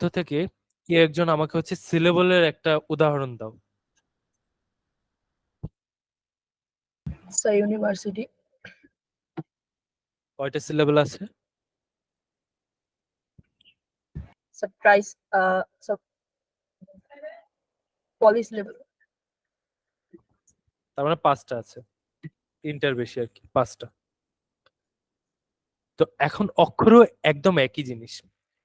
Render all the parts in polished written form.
তো থেকে কি একজন আমাকে হচ্ছে সিলেবলের একটা উদাহরণ দাও। Sir university. কয়টা সিলেবল আছে? Sir price sir police level. তার মানে 5টা আছে, 3টার বেশি আর কি, 5টা। তো এখন অক্ষরও একদম একই জিনিস।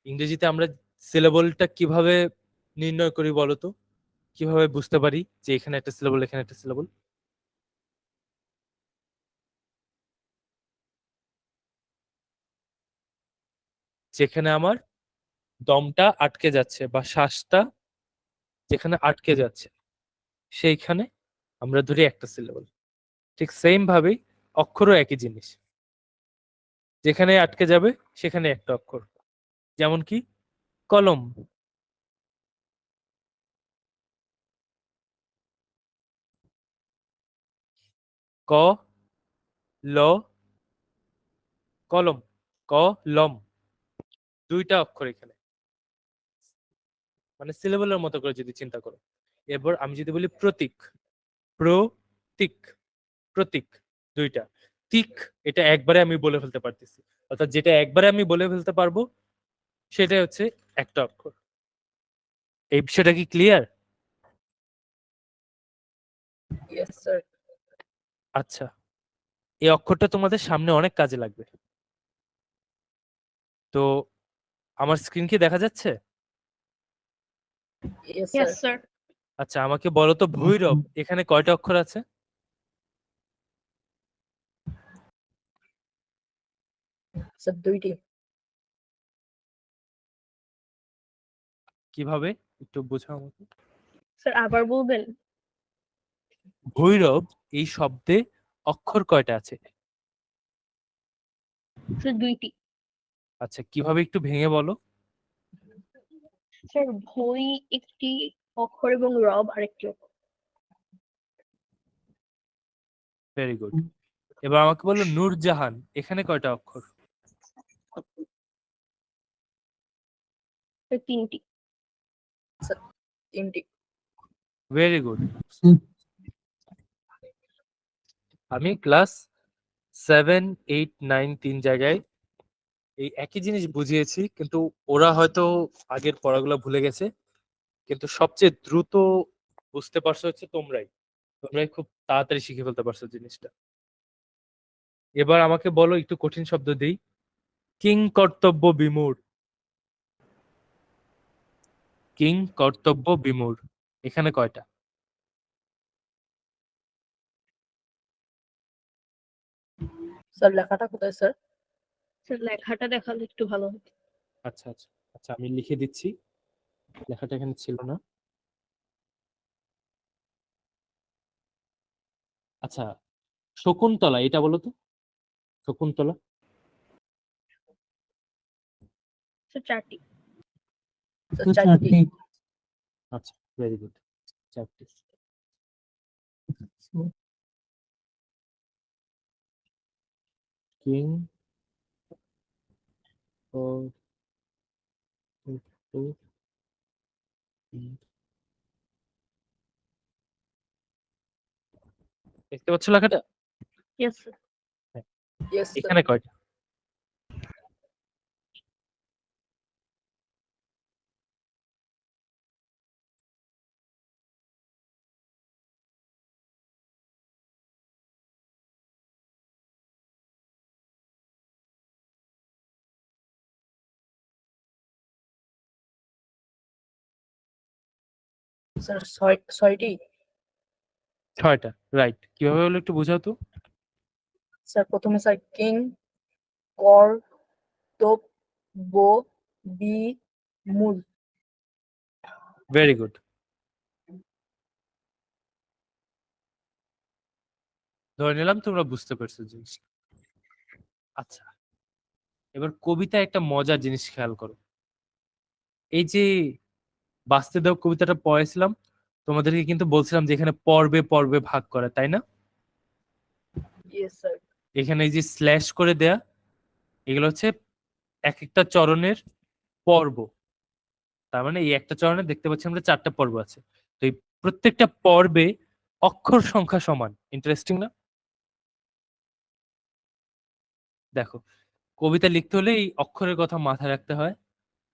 ইংরেজিতে আমরা সিলেবলটা কিভাবে নির্ণয় করি বলো তো? কিভাবে বুঝতে পারি যে এখানে একটা সিলেবল, এখানে একটা সিলেবল? যেখানে আমার দমটা আটকে যাচ্ছে বা শ্বাসটা যেখানে আটকে যাচ্ছে সেইখানে আমরা ধরি একটা সিলেবল। ঠিক সেম ভাবেই অক্ষরও একই জিনিস, যেখানে আটকে যাবে সেখানে একটা অক্ষর। যেমন কি কলম। ক ল কলম, ক লম, 2টা অক্ষর এখানে, মানে সিলেবলের মতো করে যদি চিন্তা করো। এরপর আমি যদি বলি প্রতীক, প্রতীক, প্রতীক 2টা। তিক এটা একবারে আমি বলে ফেলতে পারতেছি, অর্থাৎ যেটা একবারে আমি বলে ফেলতে পারবো সেটাই হচ্ছে একটা অক্ষর। এই বিষয়টা কি ক্লিয়ার? Yes sir. আচ্ছা, এই অক্ষরটা তোমাদের সামনে অনেক কাজে লাগবে। তো আমার স্ক্রিন কি দেখা যাচ্ছে? Yes Yes, sir. sir. আচ্ছা, আমাকে বলো তো ভৈরব এখানে কয়টা অক্ষর আছে? স্যার 2টি। কিভাবে একটু বোঝাও আমাকে। Sir, আবার বলবেন? ভৈরব এই শব্দে অক্ষর কয়টা আছে? Sir, 2টি। আচ্ছা, কিভাবে একটু ভেঙে বলো। Sir, ভই একটি অক্ষর এবং রব আরেকটি অক্ষর। Very good. এবার আমাকে বলো নূরজাহান এখানে কয়টা অক্ষর? Sir, 3টি। স্যার 3টি। Very good. আমি ক্লাস 7, 8, 9 3 জায়গায় এই একই জিনিস বুঝিয়েছি, কিন্তু ওরা হয়তো আগের পড়াগুলো ভুলে গেছে, কিন্তু সবচেয়ে দ্রুত বুঝতে পারছো হচ্ছে তোমরাই। তোমরাই খুব তাড়াতাড়ি শিখে ফেলতে পারছো জিনিসটা। এবার আমাকে বলো একটু কঠিন শব্দ দেই। কিং কর্তব্য বিমূঢ়। কিং কর্তব্য বিমূঢ় এখানে কয়টা? স্যার লেখাটা কোথায় স্যার? Sir, লেখাটা দেখালে একটু ভালো হতো। আচ্ছা আচ্ছা আচ্ছা, আমি লিখে দিচ্ছি, লেখাটা এখানে ছিল না। আচ্ছা, শকুন্তলা এটা বলো তো, শকুন্তলা। Sir, 4টি। স্যার 4টি। আচ্ছা, ভেরি গুড, 4টি। কিং দেখতে পাচ্ছ লেখাটা? Yes, sir. Yes sir. এখানে কয়টা? স্যার 6টি। 6টা, রাইট। কিভাবে হলো একটু বোঝাও তো। স্যার প্রথমে স্যার কিং, কর, তোপ, বো, বি, মূল। Very good. ধরে নিলাম তোমরা বুঝতে পারছো জিনিস। আচ্ছা, এবার কবিতা একটা মজার জিনিস খেয়াল করো। এই যে বাঁচতে দাও কবিতাটা পড়েছিলাম, তোমাদেরকে কিন্তু বলছিলাম যে এখানে পর্বে পর্বে ভাগ করা, তাই না? Yes sir. এখানে এই যে স্ল্যাশ করে দেয়া, এগুলো হচ্ছে এক একটা চরণের পর্ব। তার মানে এই একটা চরণে দেখতে পাচ্ছি আমরা 4টা পর্ব আছে। তো এই প্রত্যেকটা পর্বে অক্ষর সংখ্যা সমান। ইন্টারেস্টিং না? দেখো, কবিতা লিখতে হলে এই অক্ষরের কথা মাথায় রাখতে হয়,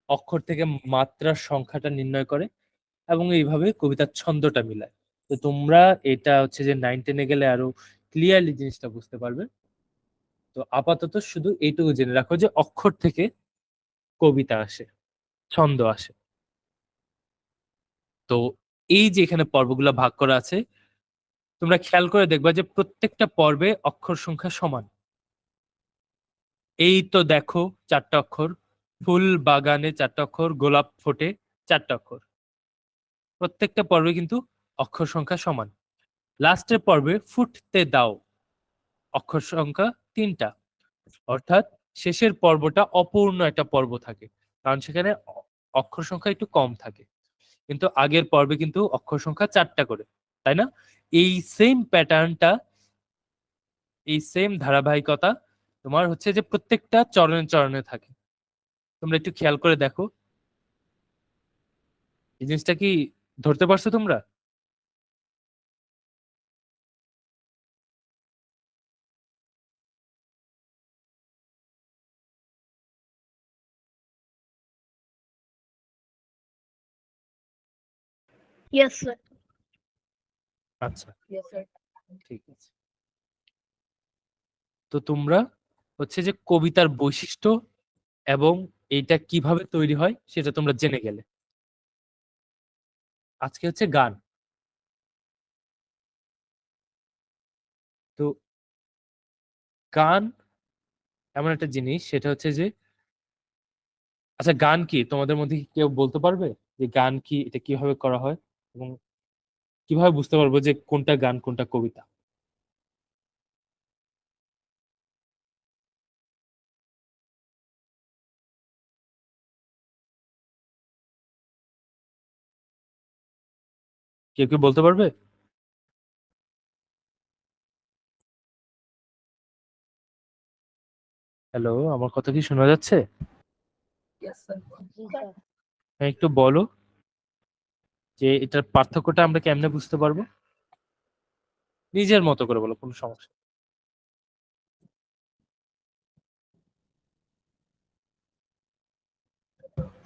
অক্ষর থেকে মাত্রার সংখ্যাটা নির্ণয় করে এবং এইভাবে কবিতার ছন্দটা মিলায়। তো তোমরা এটা হচ্ছে যে 9-10-এ গেলে আরো ক্লিয়ারলি জিনিসটা বুঝতে পারবে। তো আপাতত শুধু এইটুকু জেনে রাখো যে অক্ষর থেকে কবিতা আসে, ছন্দ আসে। তো এই যে এখানে পর্বগুলো ভাগ করা আছে, তোমরা খেয়াল করে দেখবা যে প্রত্যেকটা পর্বে অক্ষর সংখ্যা সমান। এই তো দেখো 4টা অক্ষর, ফুল বাগানে 4টা অক্ষর, গোলাপ ফোটে 4টা অক্ষর। প্রত্যেকটা পর্বে কিন্তু অক্ষর সংখ্যা সমান। লাস্টের পর্বে ফুটতে দাও অক্ষর সংখ্যা 3টা, অর্থাৎ শেষের পর্বটা অপূর্ণ একটা পর্ব থাকে, কারণ সেখানে অক্ষর সংখ্যা একটু কম থাকে। কিন্তু আগের পর্বে কিন্তু অক্ষর সংখ্যা 4টা করে, তাই না? এই সেম প্যাটার্নটা, এই সেম ধারাবাহিকতা তোমার হচ্ছে যে প্রত্যেকটা চরণে চরণে থাকে। তোমরা একটু খেয়াল করে দেখো, এই জিনিসটা কি ধরতে পারছো তোমরা? Yes sir. আচ্ছা, ইয়েস স্যার। ঠিক আছে। তো তোমরা হচ্ছে যে কবিতার বৈশিষ্ট্য এবং এইটা কিভাবে তৈরি হয় সেটা তোমরা জেনে গেলে। আজকে হচ্ছে গান। তো গান এমন একটা জিনিস, সেটা হচ্ছে যে, আচ্ছা গান কি তোমাদের মধ্যে কি কেউ বলতে পারবে যে গান কি, এটা কিভাবে করা হয় এবং কিভাবে বুঝতে পারবো যে কোনটা গান কোনটা কবিতা? কেউ কেউ বলতে পারবে? হ্যালো, আমার কথা কি শোনা যাচ্ছে? Yes sir. হ্যাঁ, একটু বলো যে এটার পার্থক্যটা আমরা কেমনে বুঝতে পারবো। নিজের মতো করে বলো, কোনো সমস্যা।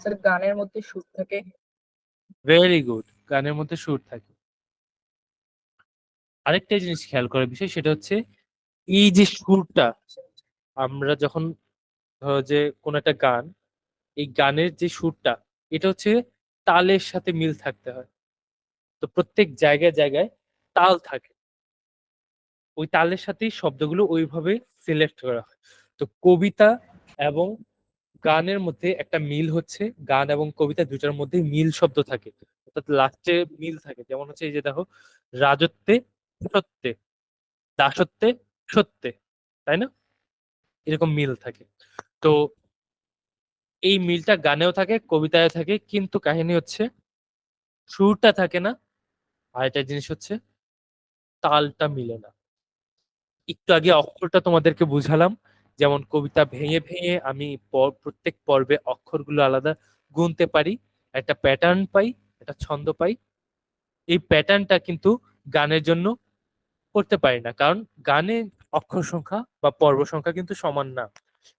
স্যার গানের মধ্যে সুর থাকে। ভেরি গুড, গানের মধ্যে সুর থাকে। আরেকটা জিনিস খেয়াল করার বিষয়, সেটা হচ্ছে এই যে সুরটা, আমরা যখন ধরো যে কোন একটা গান, এই গানের যে সুরটা, এটা হচ্ছে তালের সাথে মিল থাকতে হয়। তো প্রত্যেক জায়গায় জায়গায় তাল থাকে, ওই তালের সাথেই শব্দগুলো ওইভাবে সিলেক্ট করা হয়। তো কবিতা এবং গানের মধ্যে একটা মিল হচ্ছে, গান এবং কবিতা দুটার মধ্যে মিল শব্দ থাকে, অর্থাৎ লাস্টে মিল থাকে। যেমন হচ্ছে এই যে দেখো, রাজত্বে সত্যে, দাসত্বে সত্যে, তাই না? এরকম মিল থাকে। তো এই মিলটা গানেও থাকে, কবিতায় থাকে, কিন্তু কাহিনী হচ্ছে সুরটা থাকে না। আর একটা জিনিস হচ্ছে তালটা মিলে না। একটু আগে অক্ষরটা তোমাদেরকে বুঝালাম, যেমন কবিতা ভেঙে ভেঙে আমি প্রত্যেক পর্বে অক্ষরগুলো আলাদা গুনতে পারি, একটা প্যাটার্ন পাই, একটা ছন্দ পাই। এই প্যাটার্নটা কিন্তু গানের জন্য করতে পারি না, কারণ গানে অক্ষর সংখ্যা বা পর্ব সংখ্যা কিন্তু সমান না।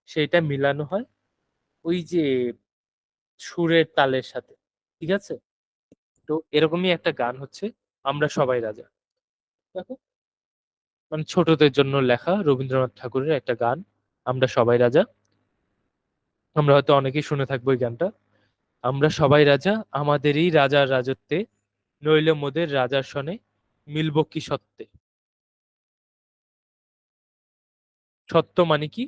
সেটা মিলানো হয় ওই যে সুরের তালের সাথে, ঠিক আছে? তো এরকমই একটা গান হচ্ছে আমরা সবাই রাজা। দেখো, মানে ছোটদের জন্য লেখা রবীন্দ্রনাথ ঠাকুরের একটা গান, আমরা সবাই রাজা। আমরা হয়তো অনেকেই শুনে থাকবো এই গানটা। আমরা সবাই রাজা, আমাদেরই রাজার রাজত্বে, নইলে মোদের রাজার সনে, মিলব কি সত্যে। সত্য মানে কি?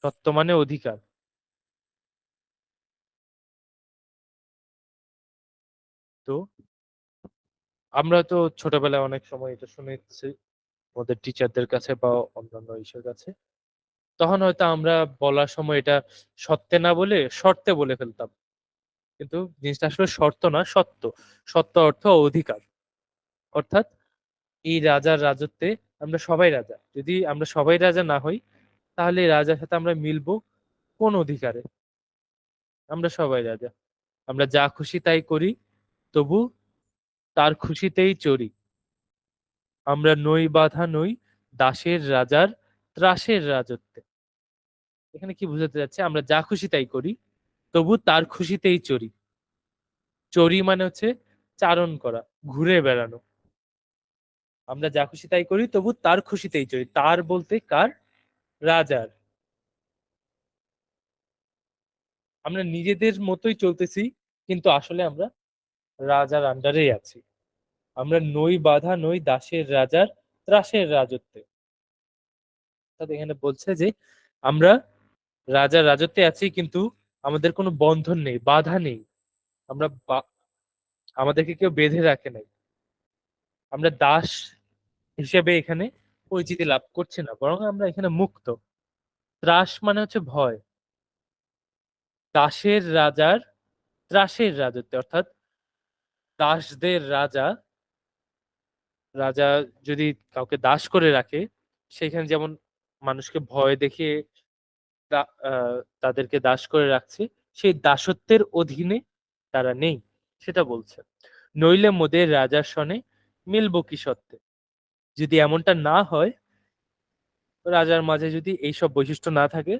সত্য মানে অধিকার। তো আমরা তো ছোটবেলায় অনেক সময় এটা শুনেছি আমাদের টিচারদের কাছে বা অন্যান্য ইসের কাছে, তখন হয়তো আমরা বলার সময় এটা সত্যে না বলে শর্তে বলে ফেলতাম। কিন্তু জিনিসটা আসলে শর্ত না, সত্য। সত্য অর্থ অধিকার। অর্থাৎ এই রাজার রাজত্বে আমরা সবাই রাজা। যদি আমরা সবাই রাজা না হই তাহলে এই রাজার সাথে আমরা মিলবো কোন অধিকারে? আমরা সবাই রাজা। আমরা যা খুশি তাই করি, তবু তার খুশিতেই চরি। আমরা নই বাঁধা নই দাসের রাজার ত্রাসের রাজত্বে। এখানে কি বোঝাতে যাচ্ছে? আমরা যা খুশি তাই করি, তবু তার খুশিতেই চরি। চরি মানে হচ্ছে চারণ করা, ঘুরে বেড়ানো। আমরা যা খুশি তাই করি, তবু তার খুশিতেই চরি। তার বলতে কার? রাজার। আমরা নিজেদের মতোই চলতেছি, কিন্তু আসলে আমরা রাজার আন্ডারেই আছি। আমরা নই বাঁধা নই দাসের রাজার ত্রাসের রাজত্বে। অর্থাৎ এখানে বলছে যে আমরা রাজার রাজত্বে আছি, কিন্তু আমাদের কোনো বন্ধন নেই, বাধা নেই। আমরা আমাদেরকে কেউ বেঁধে রাখে নাই। আমরা দাস হিসেবে এখানে পরিচিতি লাভ করছি না, বরং আমরা এখানে মুক্ত। ত্রাস মানে হচ্ছে ভয়। দাসের রাজার ত্রাসের রাজত্বে, অর্থাৎ দাসদের রাজা, রাজা যদি কাউকে দাস করে রাখে, সেখানে যেমন মানুষকে ভয় দেখিয়ে তাদেরকে দাস করে রাখছে, সেই দাসত্বের অধীনে তারা নেই, সেটা বলছে। নইলে মোদের রাজার সনে মিলব কি সত্ত্বে? যদি এমনটা না হয়, রাজার মাঝে যদি এইসব বৈশিষ্ট্য না থাকে,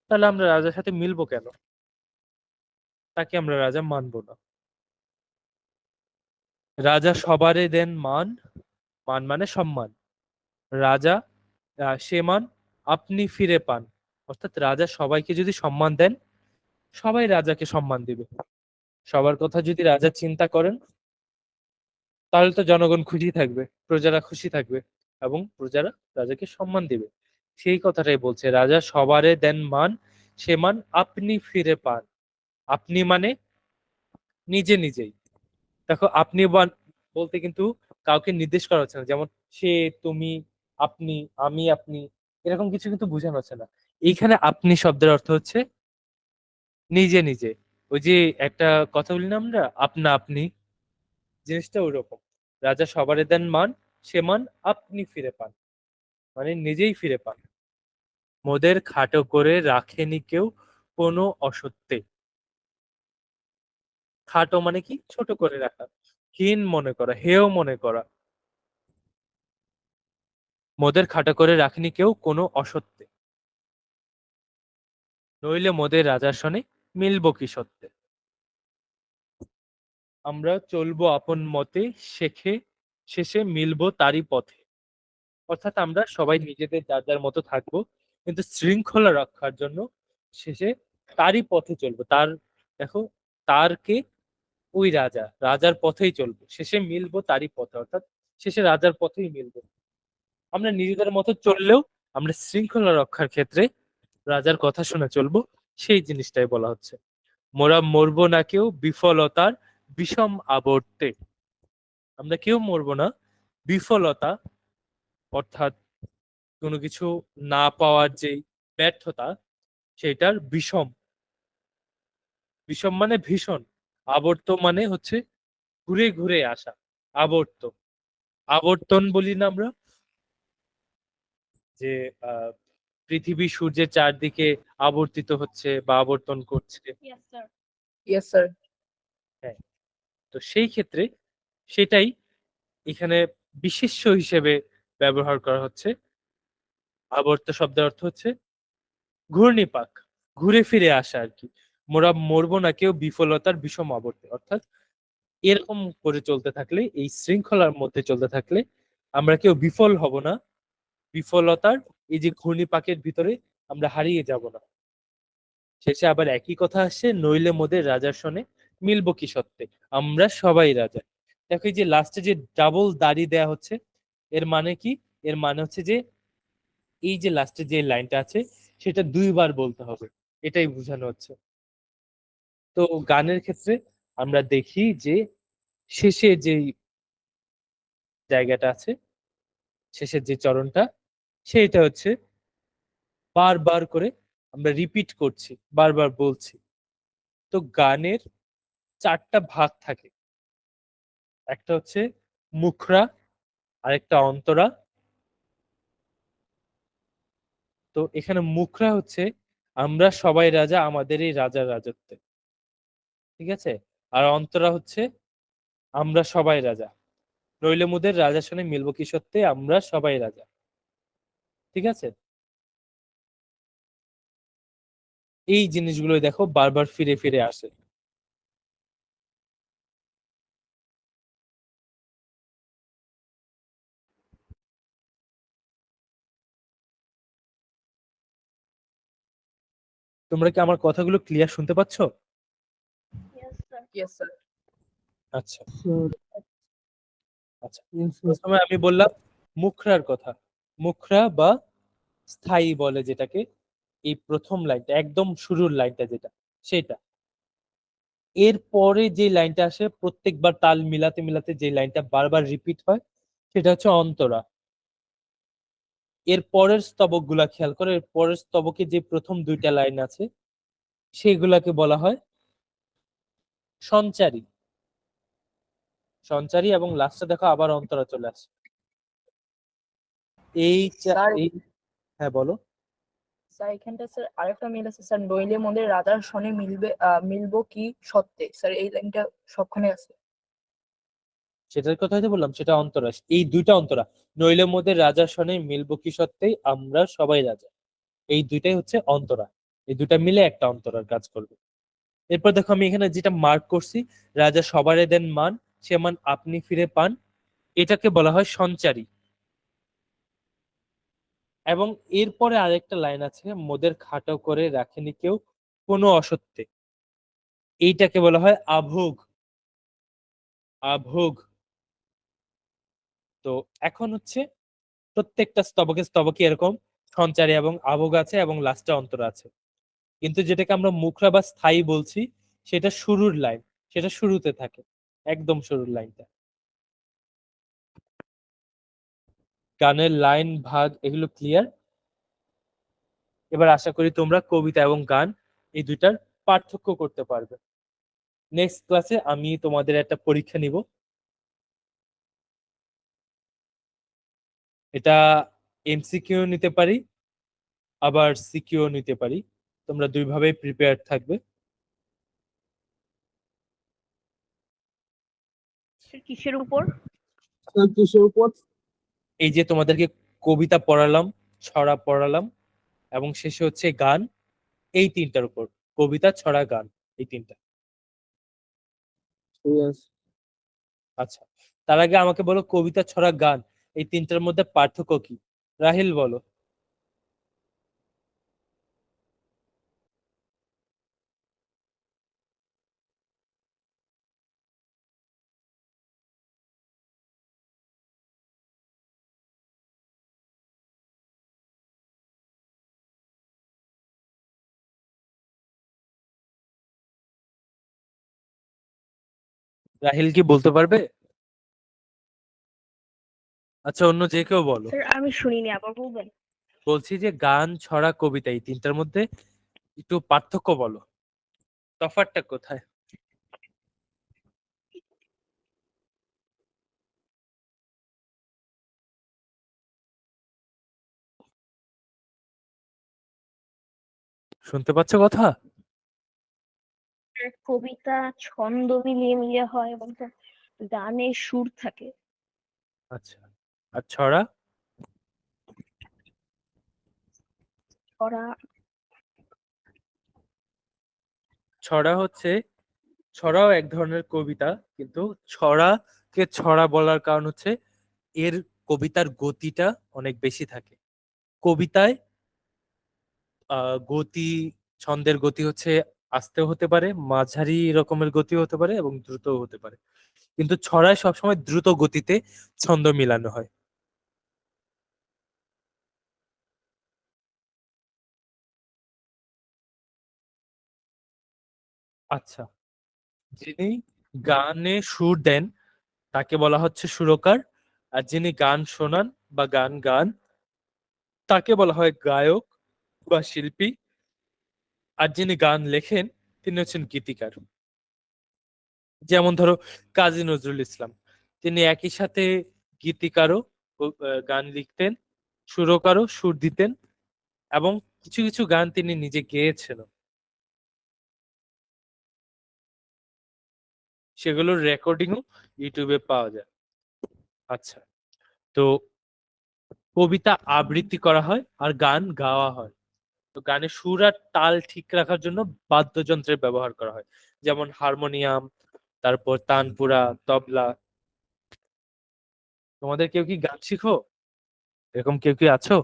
তাহলে আমরা রাজার সাথে মিলবো কেন? তাকে আমরা রাজা মানবো না। রাজা সবারে দেন মান, মান মানে সম্মান। রাজা সে মান আপনি ফিরে পান। অর্থাৎ রাজা সবাইকে যদি সম্মান দেন, সবাই রাজাকে সম্মান দিবে। সবার কথা যদি রাজা চিন্তা করেন, তাহলে তো জনগণ খুশি থাকবে, প্রজারা খুশি থাকবে, এবং প্রজারা রাজাকে সম্মান দিবে। সেই কথাটাই বলছে, রাজা সবারে দেন মান, সে মান আপনি ফিরে পান। আপনি মানে নিজে নিজেই। দেখো, আপনি বলতে কিন্তু কাউকে নির্দেশ করা হচ্ছে না, যেমন সে, তুমি, আপনি, আমি, আপনি, এরকম কিছু কিন্তু বোঝানো হচ্ছে না। এইখানে আপনি শব্দের অর্থ হচ্ছে নিজে নিজে। ওই যে একটা কথা বলি না আমরা, আপনা আপনি, জিনিসটা ওইরকম। রাজা সবারে দেন মান, সে মান আপনি ফিরে পান, মানে নিজেই ফিরে পান। মোদের খাটো করে রাখেনি কেউ কোনো অসত্যে। খাটো মানে কি? ছোট করে রাখা, হীন মনে করা, হেয় মনে করা। মোদের খাটো করে রাখেনি কেউ কোনো অসত্যে, নইলে মোদের রাজার সনে মিলব কি সত্যে? আমরা চলবো আপন মতে, শেখে শেষে মিলবো তারই পথে। অর্থাৎ আমরা সবাই নিজেদের যার যার মতো থাকবো, কিন্তু শৃঙ্খলা রক্ষার জন্য শেষে তারই পথে চলবো। তার, দেখো, তার কে? ওই রাজা, রাজার পথেই চলবো, শেষে মিলবো তারই পথে, অর্থাৎ শেষে রাজার পথেই মিলবো। আমরা নিজেদের মতো চললেও আমরা শৃঙ্খলা রক্ষার ক্ষেত্রে রাজার কথা শুনে চলবো, সেই জিনিসটাই বলা হচ্ছে। মোরা মরবো না কেউ বিফলতার বিষম আবর্তে। আমরা কেউ মরবো না বিফলতা, অর্থাৎ কোনো কিছু না পাওয়ার যে ব্যর্থতা, সেটার বিষম। বিষম মানে ভীষণ। আবর্ত মানে হচ্ছে ঘুরে ঘুরে আসা। আবর্ত, আবর্তন বলি না আমরা, যে আহ পৃথিবী সূর্যের চারদিকে আবর্তিত হচ্ছে বা আবর্তন করছে। Yes, sir. Yes sir. হ্যাঁ, তো সেই ক্ষেত্রে সেটাই এখানে বিশেষ্য হিসেবে ব্যবহার করা হচ্ছে। আবর্ত শব্দের অর্থ হচ্ছে ঘূর্ণিপাক, ঘুরে ফিরে আসা আর কি। মোরা মরবো না কেউ বিফলতার বিষম আবর্তে, অর্থাৎ এরকম করে চলতে থাকলে, এই শৃঙ্খলার মধ্যে চলতে থাকলে আমরা কেউ বিফল হব না। বিফলতার এই যে ঘূর্ণিপাকের ভিতরে আমরা হারিয়ে যাব না। শেষে আবার একই কথা আসছে, নইলে মোদের রাজার সনে মিলবো কি সত্ত্বে? আমরা সবাই রাজা। দেখো, এই যে লাস্টে যে ডাবল দাড়ি দেয়া হচ্ছে, এর মানে কি? এর মানে হচ্ছে যে এই যে লাস্টে যে লাইনটা আছে, সেটা দুইবার বলতে হবে, এটাই বোঝানো হচ্ছে। তো গানের ক্ষেত্রে আমরা দেখি যে শেষে যে জায়গাটা আছে, শেষের যে চরণটা, সেইটা হচ্ছে বারবার করে আমরা রিপিট করছি, বারবার বলছি। তো গানের চারটা ভাগ থাকে। একটা হচ্ছে মুখরা, আরেকটা অন্তরা, তো এখানে মুখরা হচ্ছে আমরা সবাই রাজা আমাদের এই রাজার রাজত্বে, ঠিক আছে। আর অন্তরা হচ্ছে আমরা সবাই রাজা, নইলে মুদের রাজার সঙ্গে মিলবো কি সত্যি, আমরা সবাই রাজা, ঠিক আছে। এই জিনিসগুলো দেখো বারবার ফিরে ফিরে আসে। তোমরা কি আমার কথাগুলো ক্লিয়ার শুনতে পাচ্ছ? Yes, sir. Yes sir. আচ্ছা আচ্ছা, প্রথমে আমি বললাম মুখরার কথা, মুখরা বা স্থায়ী বলে যেটাকে, এই প্রথম লাইনটা একদম শুরুর লাইনটা যেটা সেটা। এরপরে যে লাইনটা আসে প্রত্যেকবার তাল মিলাতে মিলাতে যে লাইনটা বারবার রিপিট হয় সেটা হচ্ছে অন্তরা। এর পরের স্তবক গুলা খেয়াল করো, এর পরের স্তবকে যে প্রথম দুইটা লাইন আছে সেগুলাকে বলা হয় সঞ্চারী। সঞ্চারী এবং লাস্টে দেখো আবার অন্তরা চলে আসে। স্যার এই হ্যাঁ বলো। স্যার এখানটা স্যার আরেকটা মিল আছে স্যার, নইলে মোদের রাজার সনে মিলবো কি সত্ত্বে, স্যার এই লাইনটা সবখানে আছে। সেটার কথাই তো বললাম, সেটা অন্তরা, এই দুইটা অন্তরা, নইলে মোদের রাজার সনে মিলবো কি সত্ত্বেই আমরা সবাই রাজা, এই দুইটাই হচ্ছে অন্তরা। এই দুইটা মিলে একটা অন্তরার কাজ করবে। এরপর দেখো আমি এখানে যেটা মার্ক করছি, রাজা সবারে দেন মান, সে মান আপনি ফিরে পান, এটাকে বলা হয় সঞ্চারী। এবং এরপরে আরেকটা লাইন আছে, মোদের খাটো করে রাখেনি কেউ কোনো অসত্যে, এইটাকে বলা হয় আভোগ। আভোগ। তো এখন হচ্ছে প্রত্যেকটা স্তবকে স্তবকে এরকম সঞ্চারী এবং আভোগ আছে এবং লাস্টে অন্তর আছে, কিন্তু যেটাকে আমরা মুখরা বা স্থায়ী বলছি সেটা শুরুর লাইন, সেটা শুরুতে থাকে, একদম শুরুর লাইনটা। গানের লাইন ভাগ এগুলো ক্লিয়ার। এবার আশা করি তোমরা কবিতা এবং গান এই দুইটার পার্থক্য করতে পারবে। নেক্সট ক্লাসে আমি তোমাদের একটা পরীক্ষা নিব, এটা এমসিকিউ নিতে পারি আবার সিকিউ নিতে পারি, তোমরা দুইভাবেই প্রিপেয়ার থাকবে। Sir, কিসের উপর? এই যে তোমাদেরকে কবিতা পড়ালাম, ছড়া পড়ালাম এবং শেষে হচ্ছে গান, এই তিনটার উপর, কবিতা ছড়া গান এই তিনটা। আচ্ছা, তার আগে আমাকে বলো কবিতা ছড়া গান এই তিনটার মধ্যে পার্থক্য কি? রাহিল বলো। রাহিল কি বলতে পারবে? আচ্ছা, অন্য যে কেউ বলো। স্যার আমি শুনিনি, আবার বলবেন? বলছি যে গান ছড়া কবিতা এই তিনটার মধ্যে একটু পার্থক্য বলো, তফাৎটা কোথায়? শুনতে পাচ্ছ কথা? Sir, কবিতা ছন্দ মিলিয়ে মিলিয়ে হয় এবং স্যার গানে সুর থাকে। আচ্ছা, আর ছড়া? ওরা ছড়া হচ্ছে, ছড়াও এক ধরনের কবিতা, কিন্তু ছড়াকে ছড়া বলার কারণ হচ্ছে এর কবিতার গতিটা অনেক বেশি থাকে। কবিতায় গতি, ছন্দের গতি হচ্ছে আস্তে হতে পারে, মাঝারি রকমের গতি হতে পারে এবং দ্রুত হতে পারে, কিন্তু ছড়ায় সবসময় দ্রুত গতিতে ছন্দ মিলানো হয়। আচ্ছা, যিনি গানে সুর দেন তাকে বলা হচ্ছে সুরকার, আর যিনি গান শোনান বা গান গান তাকে বলা হয় গায়ক বা শিল্পী, আর যিনি গান লেখেন তিনি হচ্ছেন গীতিকার। যেমন ধরো কাজী নজরুল ইসলাম, তিনি একই সাথে গীতিকারও, গান লিখতেন, সুরকারও, সুর দিতেন, এবং কিছু কিছু গান তিনি নিজে গেয়েছেন, সেগুলোর রেকর্ডিংও ইউটিউবে পাওয়া যায়। আচ্ছা, তো কবিতা আবৃত্তি করা হয় আর গান গাওয়া হয়। তো গানের সুর আর তাল ঠিক রাখার জন্য বাদ্যযন্ত্রের ব্যবহার করা হয়, যেমন হারমোনিয়াম, তারপর তানপুরা, তবলা। তোমাদের কেউ কি গান শিখো? এরকম কেউ কি আছো?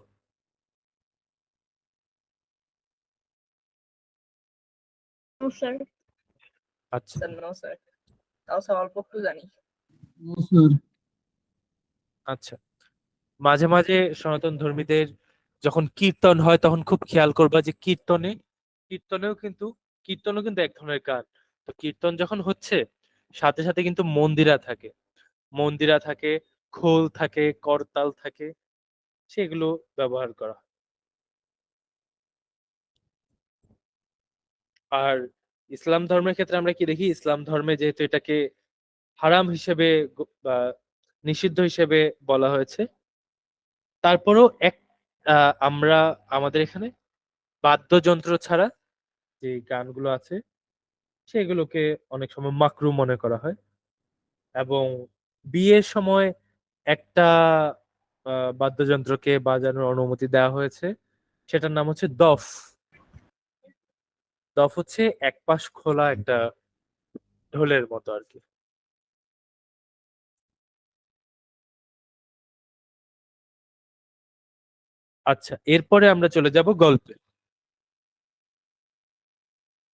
স্যার। আচ্ছা, স্যার নো স্যার, তাও স্যার অল্প একটু জানি। আচ্ছা। মাঝে মাঝে সনাতন ধর্মীদের যখন কীর্তন হয় তখন খুব খেয়াল করবা যে কীর্তনেও কিন্তু কীর্তনও কিন্তু এক ধরনের গান। তো কীর্তন যখন হচ্ছে সাথে সাথে কিন্তু মন্দিরা থাকে, খোল থাকে, করতাল থাকে, সেগুলো ব্যবহার করা হয়। আর ইসলাম ধর্মের ক্ষেত্রে আমরা কি দেখি, ইসলাম ধর্মে যেহেতু এটাকে হারাম হিসেবে বা নিষিদ্ধ হিসেবে বলা হয়েছে, তারপরেও আমরা আমাদের এখানে বাদ্যযন্ত্র ছাড়া যে গানগুলো আছে সেগুলোকে অনেক সময় মাকরু মনে করা হয়। এবং বিয়ের সময় একটা বাদ্যযন্ত্রকে বাজানোর অনুমতি দেওয়া হয়েছে, সেটার নাম হচ্ছে দফ। দফ হচ্ছে এক পাশ খোলা একটা ঢোলের মতো আর কি। আচ্ছা, এরপরে আমরা চলে যাব গল্পে।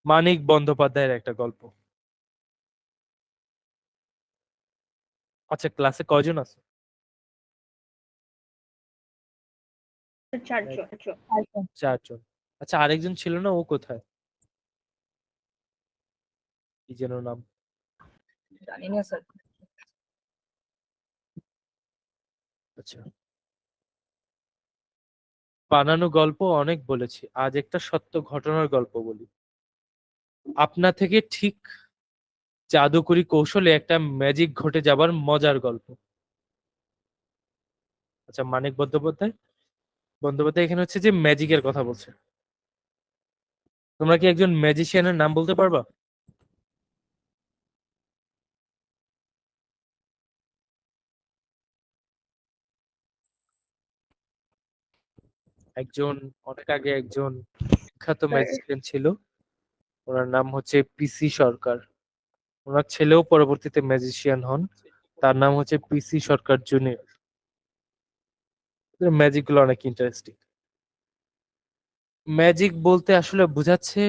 মানিক বন্দ্যোপাধ্যায়ের একটা গল্প। আচ্ছা, ক্লাসে কয়জন আছে? চারজন। চারজন। আচ্ছা, আরেকজন ছিল না, ও কোথায়? কি যেন নাম? জানি না স্যার। আচ্ছা, বানানো গল্প অনেক বলেছি, আজ একটা সত্য ঘটনার গল্প বলি। আপনা থেকে ঠিক জাদুকরি কৌশলে একটা ম্যাজিক ঘটে যাবার মজার গল্প। আচ্ছা, মানিক বন্দ্যোপাধ্যায় বন্দ্যোপাধ্যায় এখানে হচ্ছে যে ম্যাজিকের কথা বলছে। তোমরা কি একজন ম্যাজিশিয়ানের নাম বলতে পারবা? একজন, অনেক আগে একজন বিখ্যাত স্যার। ম্যাজিশিয়ান ছিল, ওনার নাম হচ্ছে পিসি সরকার। ওনার ছেলেও পরবর্তীতে ম্যাজিশিয়ান হন, তার নাম হচ্ছে পিসি সরকার জুনিয়র। ম্যাজিক গুলো অনেক ইন্টারেস্টিং। ম্যাজিক বলতে আসলে বোঝাচ্ছে,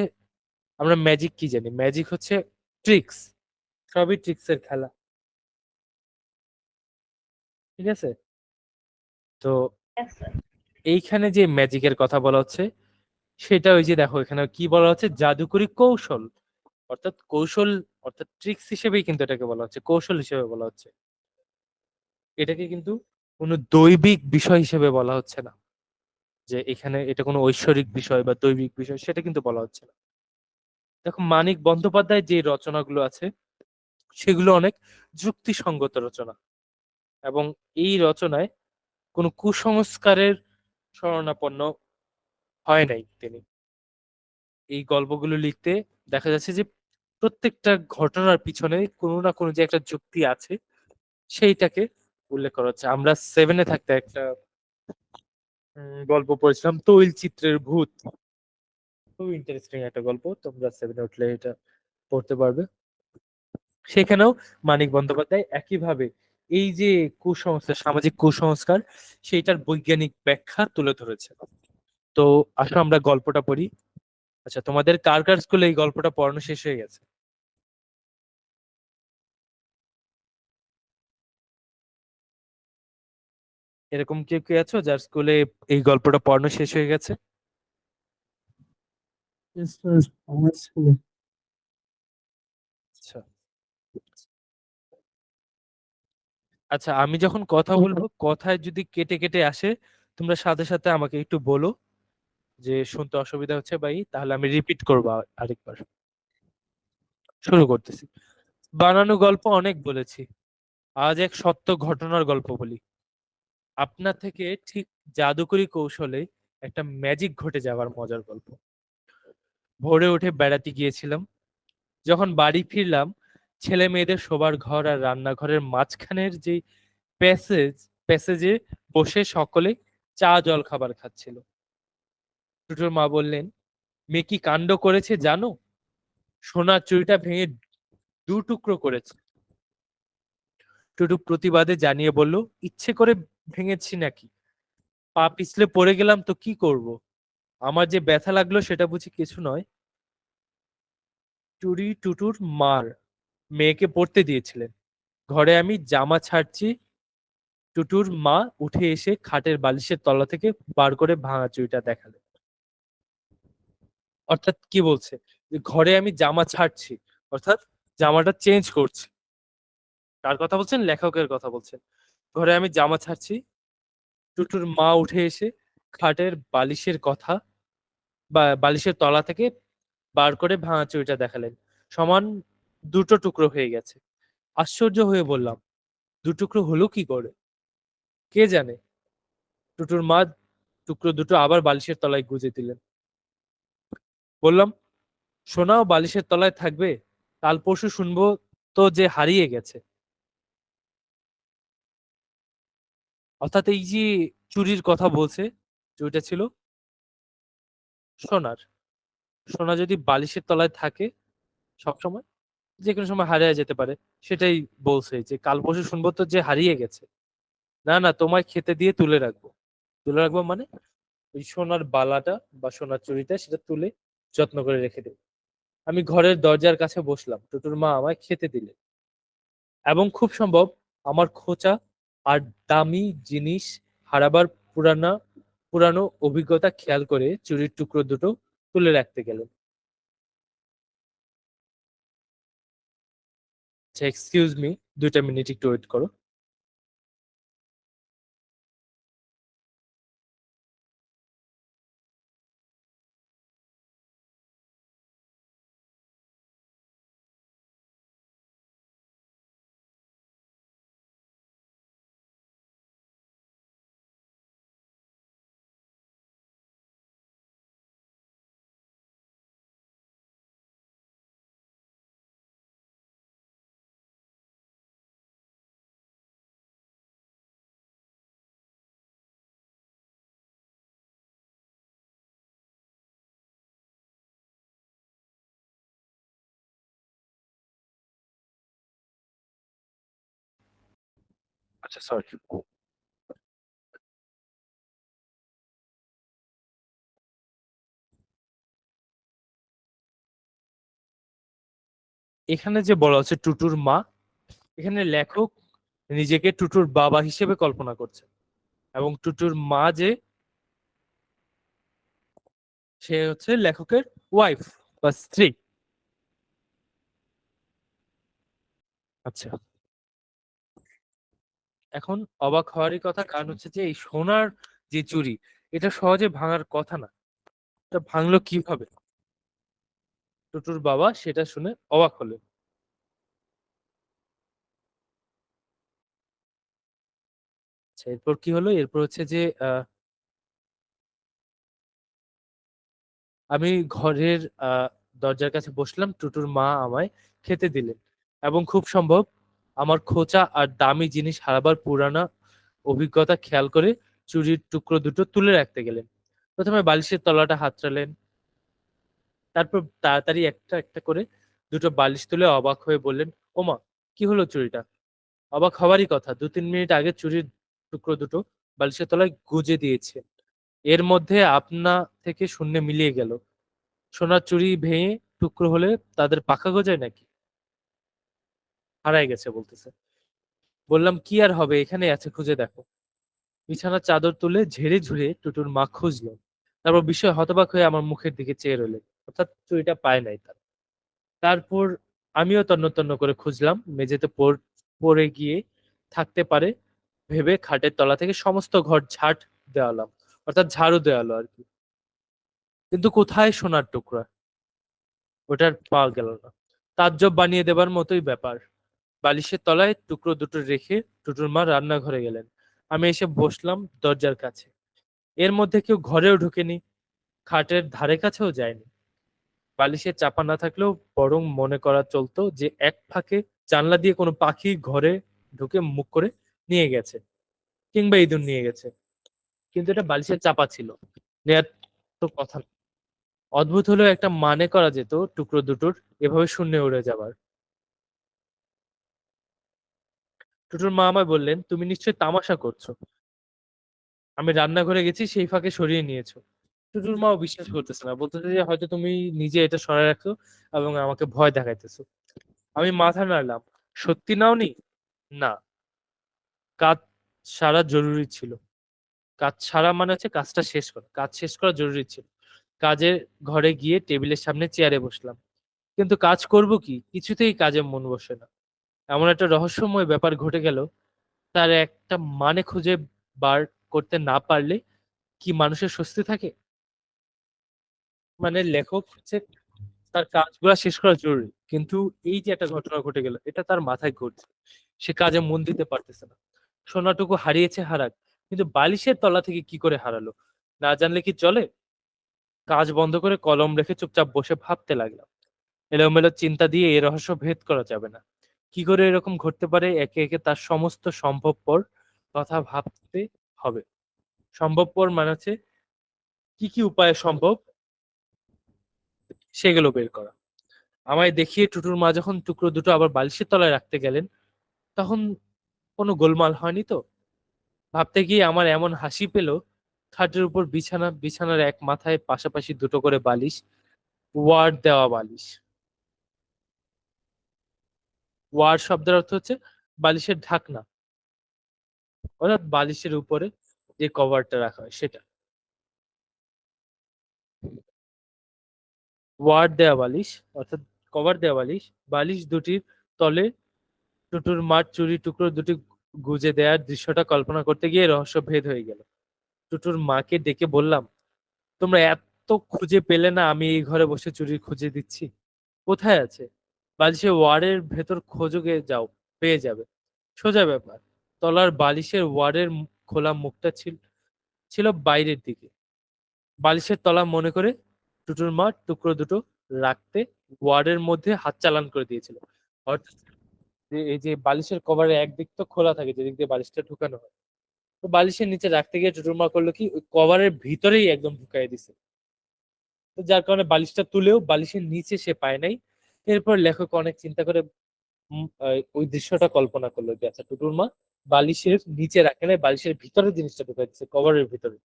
আমরা ম্যাজিক কি জানি, ম্যাজিক হচ্ছে ট্রিক্স, সবই ট্রিক্স এর খেলা। ঠিক আছে? তো এইখানে যে ম্যাজিকের কথা বলা হচ্ছে সেটা ওই যে দেখো এখানে কি বলা হচ্ছে, জাদুকরি কৌশল, অর্থাৎ কৌশল, অর্থাৎ ট্রিক্স হিসেবেই কিন্তু এটাকে বলা হচ্ছে, কৌশল হিসেবে বলা হচ্ছে। এটাকে কিন্তু কোনো দৈবিক বিষয় হিসেবে বলা হচ্ছে না, যে এখানে এটা কোনো ঐশ্বরিক বিষয় বা দৈবিক বিষয় সেটা কিন্তু বলা হচ্ছে না। দেখো, মানিক বন্দ্যোপাধ্যায়ের যে রচনাগুলো আছে সেগুলো অনেক যুক্তিসঙ্গত রচনা, এবং এই রচনায় কোনো কুসংস্কারের শরণাপন্ন হয় নাই তিনি। এই গল্পগুলো লিখতে দেখা যাচ্ছে যে প্রত্যেকটা ঘটনার পিছনে কোনো না কোনো যে একটা যুক্তি আছে সেইটাকে উল্লেখ করা হচ্ছে। আমরা সেভেনে থাকতে একটা গল্প পড়েছিলাম, তৈল চিত্রের ভূত। খুব ইন্টারেস্টিং একটা গল্প, তোমরা সেভেনে উঠলে এটা পড়তে পারবে। সেখানেও মানিক বন্দ্যোপাধ্যায় একইভাবে এই যে কুসংস্কার, সামাজিক কুসংস্কার, সেইটার বৈজ্ঞানিক ব্যাখ্যা তুলে ধরেছে। তো আসলে আমরা গল্পটা পড়ি। আচ্ছা, তোমাদের কার কার স্কুলে এই গল্পটা পড়ানো শেষ হয়ে গেছে? এরকম কেউ কি আছো যার স্কুলে এই গল্পটা পড়ানো শেষ হয়ে গেছে? Yes, sir. আমার স্কুলে আচ্ছা, আচ্ছা, আমি যখন কথা বলবো কথায় যদি কেটে কেটে আসে তোমরা সাথে সাথে আমাকে একটু বলো যে শুনতে অসুবিধা হচ্ছে ভাই, তাহলে আমি রিপিট করবো আরেকবার। শুরু করতেছি। বানানো গল্প অনেক বলেছি, আজ এক সত্য ঘটনার গল্প বলি। আপনা থেকে ঠিক জাদুকরি কৌশলে একটা ম্যাজিক ঘটে যাওয়ার মজার গল্প। ভোরে উঠে বেড়াতে গিয়েছিলাম। যখন বাড়ি ফিরলাম, ছেলে মেয়েদের শোবার ঘর আর রান্নাঘরের মাঝখানের যে প্যাসেজে বসে সকলে চা জল খাবার খাচ্ছিল। টুটুর মা বললেন, মেয়ে কি কাণ্ড করেছে জানো? সোনার চুড়িটা ভেঙে দু টুকরো করেছে। টুটু প্রতিবাদে জানিয়ে বলল, ইচ্ছে করে ভেঙেছি নাকি? পা পিছলে পড়ে গেলাম তো কি করব? আমার যে ব্যথা লাগলো সেটা বুঝি কিছু নয়। চুড়ি টুটুর মার, মেয়েকে পড়তে দিয়েছিলেন। ঘরে আমি জামা ছাড়ছি, টুটুর মা উঠে এসে খাটের বালিশের তলা থেকে বার করে ভাঙা চুড়িটা দেখালেন। অর্থাৎ কি বলছে? যে ঘরে আমি জামা ছাড়ছি, অর্থাৎ জামাটা চেঞ্জ করছি। কার কথা বলছেন? লেখকের কথা বলছেন। ঘরে আমি জামা ছাড়ছি, টুটুর মা উঠে এসে খাটের বালিশের তলা থেকে বার করে ভাঙা চুড়িটা দেখালেন। সমান দুটো টুকরো হয়ে গেছে। আশ্চর্য হয়ে বললাম, দু টুকরো হলো কি করে? কে জানে। টুটুর মা টুকরো দুটো আবার বালিশের তলায় গুজে দিলেন। বললাম, সোনাও বালিশের তলায় থাকবে? কাল পরশু শুনবো তো যে হারিয়ে গেছে। অর্থাৎ এই যে চুরির কথা বলছে, চুরিটা ছিল সোনার। সোনা যদি বালিশের তলায় থাকে সবসময়, যে কোনো সময় হারিয়ে যেতে পারে। সেটাই বলছে যে কাল পরশু শুনবো তো যে হারিয়ে গেছে। না না, তোমায় খেতে দিয়ে তুলে রাখবো। তুলে রাখবো মানে ওই সোনার বালাটা বা সোনার চুড়িটা সেটা তুলে যত্ন করে রেখে দেব। আমি ঘরের দরজার কাছে বসলাম, টুটুর মা আমায় খেতে দিলেন এবং খুব সম্ভব আমার খোঁচা আর দামি জিনিস হারাবার পুরানো অভিজ্ঞতা খেয়াল করে চুরির টুকরো দুটো তুলে রাখতে গেলেন। আচ্ছা, এক্সকিউজ মি, 2টা মিনিট একটু ওয়েট করো। আচ্ছা, সরি। এখানে যে বলা হচ্ছে টুটুর মা, এখানে লেখক নিজেকে টুটুর বাবা হিসেবে কল্পনা করছে এবং টুটুর মা যে সে হচ্ছে লেখকের ওয়াইফ বা স্ত্রী। আচ্ছা, এখন অবাক হওয়ারই কথা, কারণ হচ্ছে যে এই সোনার যে চুরি, এটা সহজে ভাঙার কথা না। এটা ভাঙলো কিভাবে? টুটুর বাবা সেটা শুনে অবাক হলেন। আচ্ছা, এরপর কি হলো? এরপর হচ্ছে যে আমি ঘরের দরজার কাছে বসলাম, টুটুর মা আমায় খেতে দিলেন এবং খুব সম্ভব আমার খোঁচা আর দামি জিনিস হারাবার অভিজ্ঞতা খেয়াল করে চুরির টুকরো দুটো তুলে রাখতে গেলেন। প্রথমে বালিশের তলাটা হাতড়ালেন, তারপর তাড়াতাড়ি একটা একটা করে দুটো বালিশ তুলে অবাক হয়ে বললেন, ওমা, কি হলো চুরিটা? অবাক হওয়ারই কথা, 2-3 মিনিট আগে চুরির টুকরো দুটো বালিশের তলায় গুজে দিয়েছে। এর মধ্যে আপনা থেকে শূন্যে মিলিয়ে গেল। সোনার চুড়ি ভেঙে টুকরো হলে তাদের পাখা গজায় নাকি? হারায় গেছে বলতেছে। বললাম, কি আর হবে, এখানে আছে, খুঁজে দেখো। বিছানার চাদর তুলে ঝেড়ে ঝুড়ে টুটুর মা খুঁজলো। তারপর বিস্ময়ে হতবাক হয়ে আমার মুখের দিকে চেয়ে রইলেন। অর্থাৎ চুড়িটা পায় নাই তার। তারপর আমিও তন্ন তন্ন করে খুঁজলাম, মেঝেতে পড়ে গিয়ে থাকতে পারে ভেবে খাটের তলা থেকে সমস্ত ঘর দেওয়ালাম, অর্থাৎ ঝাড়ু দেওয়ালো আর কি। কিন্তু কোথায় সোনার টুকরা? ওটার পাওয়া গেল না। তাজ্জব বানিয়ে দেবার মতোই ব্যাপার। বালিশের তলায় টুকরো দুটো রেখে টুটুর মা রান্নাঘরে গেলেন। আমি এসে বসলাম দরজার কাছে। এর মধ্যে কেউ ঘরেও ঢুকেনি, খাটের ধারে কাছেও যায়নি। বালিশের চাপা না থাকলেও বরং মনে করা চলতো যে এক ফাঁকে জানলা দিয়ে কোনো পাখি ঘরে ঢুকে মুখ করে নিয়ে গেছে, কিংবা ইঁদুর নিয়ে গেছে। কিন্তু এটা বালিশের চাপা ছিল, নেয়ার তো কথা না। অদ্ভুত হলেও একটা মানে করা যেত টুকরো দুটোর এভাবে শূন্যে উড়ে যাবার। টুটুর মা আমায় বললেন, তুমি নিশ্চয়ই তামাশা করছো, আমি রান্নাঘরে গেছি সেই ফাঁকে সরিয়ে নিয়েছো। টুটুর মাও বিশ্বাস করতেছে না, বলতেছে যে হয়তো তুমি নিজে এটা সরায় রাখছো এবং আমাকে ভয় দেখাইতেছো। আমি মাথা নাড়লাম। সত্যি নাওনি? না, কাজ সারা জরুরি ছিল। কাজ সারা মানে হচ্ছে কাজটা শেষ করা, কাজ শেষ করা জরুরি ছিল। কাজের ঘরে গিয়ে টেবিলের সামনে চেয়ারে বসলাম, কিন্তু কাজ করব কি, কিছুতেই কাজে মন বসে না। এমন একটা রহস্যময় ব্যাপার ঘটে গেল, তার একটা মানে খুঁজে বার করতে না পারলে কি মানুষের স্বস্তি থাকে? মানে লেখক হচ্ছে তার কাজগুলা শেষ করা জরুরি, কিন্তু এই যে একটা ঘটনা ঘটে গেল এটা তার মাথায় ঘটছে, সে কাজে মন দিতে পারতেছে না। সোনাটুকু হারিয়েছে হারাক, কিন্তু বালিশের তলা থেকে কি করে হারালো না জানলে কি চলে? কাজ বন্ধ করে কলম রেখে চুপচাপ বসে ভাবতে লাগলাম। এলোমেলো চিন্তা দিয়ে এই রহস্য ভেদ করা যাবে না। কি করে এরকম ঘটতে পারে, একে একে তার সমস্ত সম্ভবপর কথা ভাবতে হবে। সম্ভবপর মানে হচ্ছে কি কি উপায়ে সম্ভব সেগুলো বের করা। আমায় দেখিয়ে টুটুর মা যখন টুকরো দুটো আবার বালিশের তলায় রাখতে গেলেন, তখন কোনো গোলমাল হয়নি তো? ভাবতে গিয়ে আমার এমন হাসি পেল। খাটের উপর বিছানার এক মাথায় পাশাপাশি দুটো করে বালিশ, ওয়ার্ড দেওয়া বালিশ। ওয়ার্ড শব্দের অর্থ হচ্ছে বালিশের ঢাকনা, অর্থাৎ বালিশের উপরে যে কভারটা রাখা হয় সেটা। ওয়ার্ড দেওয়া বালিশ অর্থাৎ কভার দেওয়া বালিশ। বালিশ দুটির তলে টুটুর মার চুরি টুকরো দুটি গুজে দেওয়ার দৃশ্যটা কল্পনা করতে গিয়ে রহস্য ভেদ হয়ে গেল। টুটুর মাকে ডেকে বললাম, তোমরা এত খুঁজে পেলে না আমি এই ঘরে বসে চুরি খুঁজে দিচ্ছি? কোথায় আছে? বালিশের ওয়ার্ডের ভেতর খোঁজো, গে যাও, পেয়ে যাবে। সোজা ব্যাপার। তলার বালিশের ওয়ার্ডের খোলা মুখটা ছিল ছিল বাইরের দিকে। বালিশের তলা মনে করে টুটুর মা টুকরো দুটো রাখতে ওয়ার্ডের মধ্যে হাত চালান করে দিয়েছিল। অর্থাৎ এই যে বালিশের কভারের একদিক তো খোলা থাকে, যেদিক দিয়ে বালিশটা ঢুকানো হয়, তো বালিশের নিচে রাখতে গিয়ে টুটুর মা করলো কি, ওই কভারের ভিতরেই একদম ঢুকাই দিছে। তো যার কারণে বালিশটা তুলেও বালিশের নিচে সে পায় নাই। এরপর লেখক অনেক চিন্তা করে ওই দৃশ্যটা কল্পনা করলো যে আচ্ছা টুটুর মা বালিশের নিচে রাখে নাই, বালিশের ভিতরে জিনিসটা ঢুকাই দিচ্ছে, কভারের ভিতরে।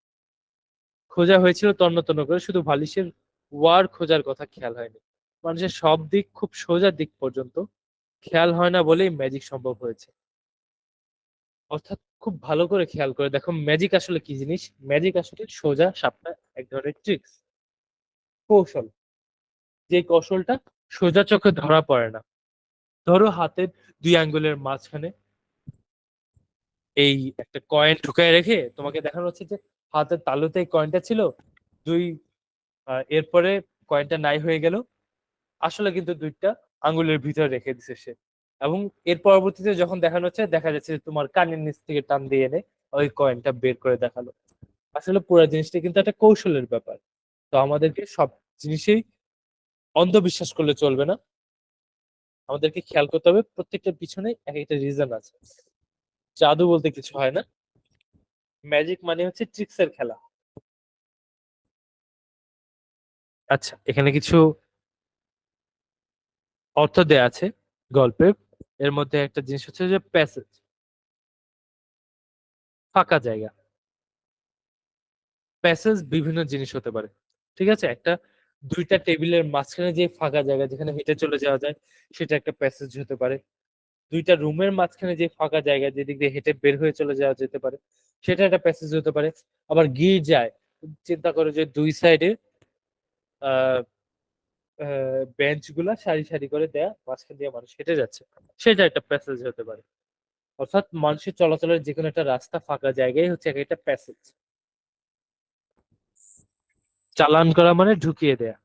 খোঁজা হয়েছিল তন্ন তন্ন করে, শুধু বালিশের ওয়ার খোঁজার কথা খেয়াল হয়নি। মানুষের সব দিক খুব সোজা দিক পর্যন্ত খেয়াল হয় না বলেই ম্যাজিক সম্ভব হয়েছে। অর্থাৎ খুব ভালো করে খেয়াল করে দেখো ম্যাজিক আসলে কি জিনিস। ম্যাজিক আসলে সোজা সাপটা এক ধরনের ট্রিক্স, কৌশল, যে কৌশলটা সোজা চোখে ধরা পড়ে না। ধরো হাতের দুই আঙ্গুলের মাঝখানে এই একটা কয়েন ঢুকায় রেখে তোমাকে দেখানো হচ্ছে যে হাতের তালুতে এই কয়েনটা ছিল, দুই এরপরে কয়েনটা নাই হয়ে গেল, আসলে কিন্তু দুইটা আঙ্গুলের ভিতরে রেখে দিছে সে। এবং এর পরবর্তীতে যখন দেখানো হচ্ছে দেখা যাচ্ছে যে তোমার কানের নিচ থেকে টান দিয়ে এনে ওই কয়েনটা বের করে দেখালো। আসলে পুরো জিনিসটা কিন্তু একটা কৌশলের ব্যাপার। তো আমাদেরকে সব জিনিসেই অন্ধবিশ্বাস করলে চলবে না, আমাদেরকে খেয়াল করতে হবে প্রত্যেকটার পিছনে এক একটা রিজন আছে। জাদু বলতে কিছু হয় না, ম্যাজিক মানে হচ্ছে ট্রিক্সের খেলা। আচ্ছা, এখানে কিছু অর্থ দেয়া আছে গল্পের। এর মধ্যে একটা জিনিস হচ্ছে যে প্যাসেজ, ফাঁকা জায়গা। প্যাসেজ বিভিন্ন জিনিস হতে পারে, ঠিক আছে? একটা দুইটা টেবিলের মাঝখানে যে ফাঁকা জায়গা যেখানে হেঁটে চলে যাওয়া যায় সেটা একটা প্যাসেজ হতে পারে। দুইটা রুমের মাঝখানে যে ফাঁকা জায়গা যেদিক দিয়ে হেঁটে বের হয়ে চলে যাওয়া যেতে পারে সেটা একটা প্যাসেজ হতে পারে। আবার গির্জায় চিন্তা করো যে দুই সাইডে আহ বেঞ্চ গুলা সারি সারি করে দেয়া, মাঝখান দিয়ে মানুষ হেঁটে যাচ্ছে, সেটা একটা প্যাসেজ হতে পারে। অর্থাৎ মানুষের চলাচলের যে কোনো একটা রাস্তা ফাঁকা জায়গায় হচ্ছে একটা প্যাসেজ। চালান করা মানে ঢুকিয়ে দেয়া।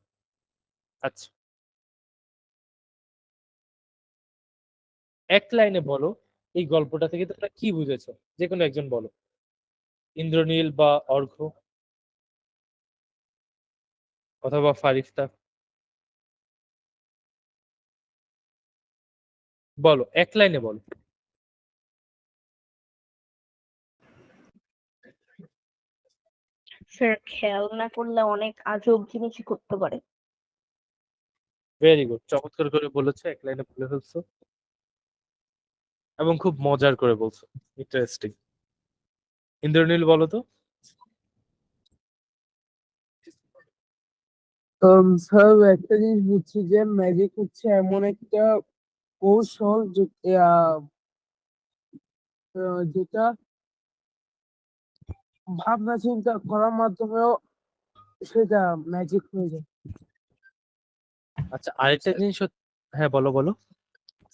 আচ্ছা, এক লাইনে বলো এই গল্পটা থেকে তোমরা কি বুঝেছো, যে কোনো একজন বলো। ইন্দ্রনীল বা অর্ঘ্য। অথবা ফারিস্তা, বলো, এক লাইনে বলো। স্যার খেয়াল না করলে অনেক আজব জিনিসই করতে পারে। ভেরি গুড, চমৎকার করে বলেছো, এক লাইনে বলে ফেলছো এবং খুব মজার করে বলছো, ইন্টারেস্টিং। ইন্দ্রনীল বলো তো। স্যার একটা জিনিস বুঝছি যে ম্যাজিক হচ্ছে এমন একটা কৌশল যেটা ভাবনা চিন্তা করার মাধ্যমেও সেটা ম্যাজিক হয়ে যায়। আচ্ছা, আরেকটা স্যার জিনিস হ্যাঁ বলো বলো।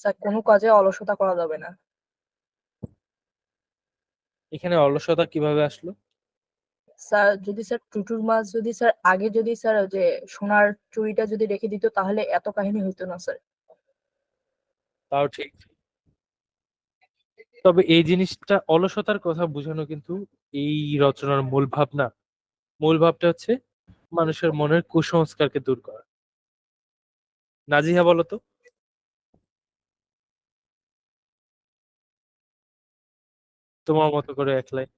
স্যার কোনো কাজে অলসতা করা যাবে না। এখানে অলসতা কিভাবে আসলো? স্যার যদি স্যার টুটুর মাছ যদি স্যার আগে যদি স্যার ওই যে সোনার চুড়িটা যদি রেখে দিত তাহলে এত কাহিনী হইতো না স্যার। তাও ঠিক, তবে এই জিনিসটা অলসতার কথা বোঝানো কিন্তু এই রচনার মূল ভাবনা। মূল ভাবটা হচ্ছে মানুষের মনের কুসংস্কারকে দূর করা। নাজিহা বলো তো। তোমার মতো করে এক লাইন।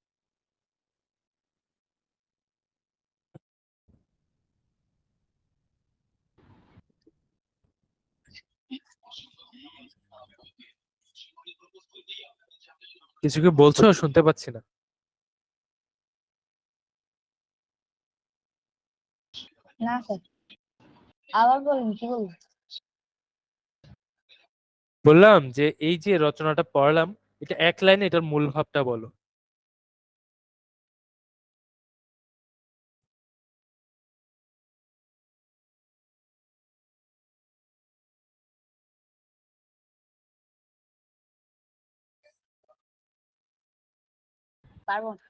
কিছু কি বলছো? শুনতে পাচ্ছি না। না স্যার, আবার বলুন কি বলুন। বললাম যে এই যে রচনাটা পড়লাম, এটা এক লাইনে এটার মূল ভাবটা বলো। পারবো না।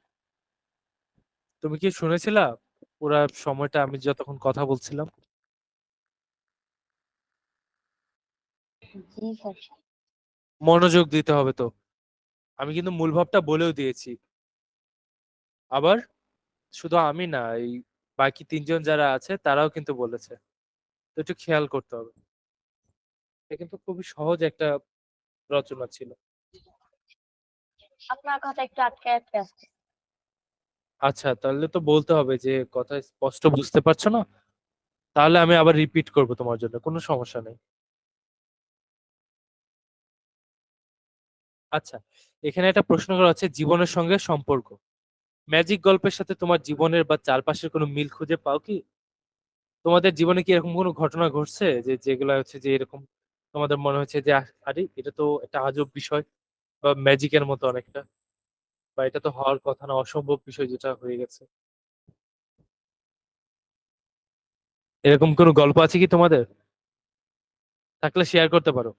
তুমি কি শুনেছিলা পুরা সময়টা আমি যতক্ষণ কথা বলছিলাম? জি স্যার। মনোযোগ দিতে হবে তো। আমি কিন্তু মূল ভাবটা বলেও দিয়েছি। আবার শুধু আমি না, এই বাকি তিনজন যারা আছে তারাও কিন্তু বলেছে, তো একটু খেয়াল করতে হবে। এটা কিন্তু খুবই সহজ একটা রচনা ছিল। আপনার কথা একটু আটকে আটকে আসছে। আচ্ছা, তাহলে তো বলতে হবে যে কথা স্পষ্ট বুঝতে পারছো না, তাহলে আমি আবার রিপিট করব তোমার জন্য, কোনো সমস্যা নেই। আচ্ছা, এখানে একটা প্রশ্ন করা আছে, জীবনের সঙ্গে সম্পর্ক। ম্যাজিক গল্পের সাথে তোমার জীবনের বা চারপাশের কোনো মিল খুঁজে পাও কি? তোমাদের জীবনে কি এরকম কোনো ঘটনা ঘটছে যে যেগুলো হচ্ছে যে এরকম তোমাদের মনে হচ্ছে যে আরে এটা তো একটা আজব বিষয় বা ম্যাজিকের মতো অনেকটা, বা এটা তো হওয়ার কথা না, অসম্ভব বিষয় যেটা হয়ে গেছে? এরকম কোনো গল্প আছে কি তোমাদের? থাকলে শেয়ার করতে পারো।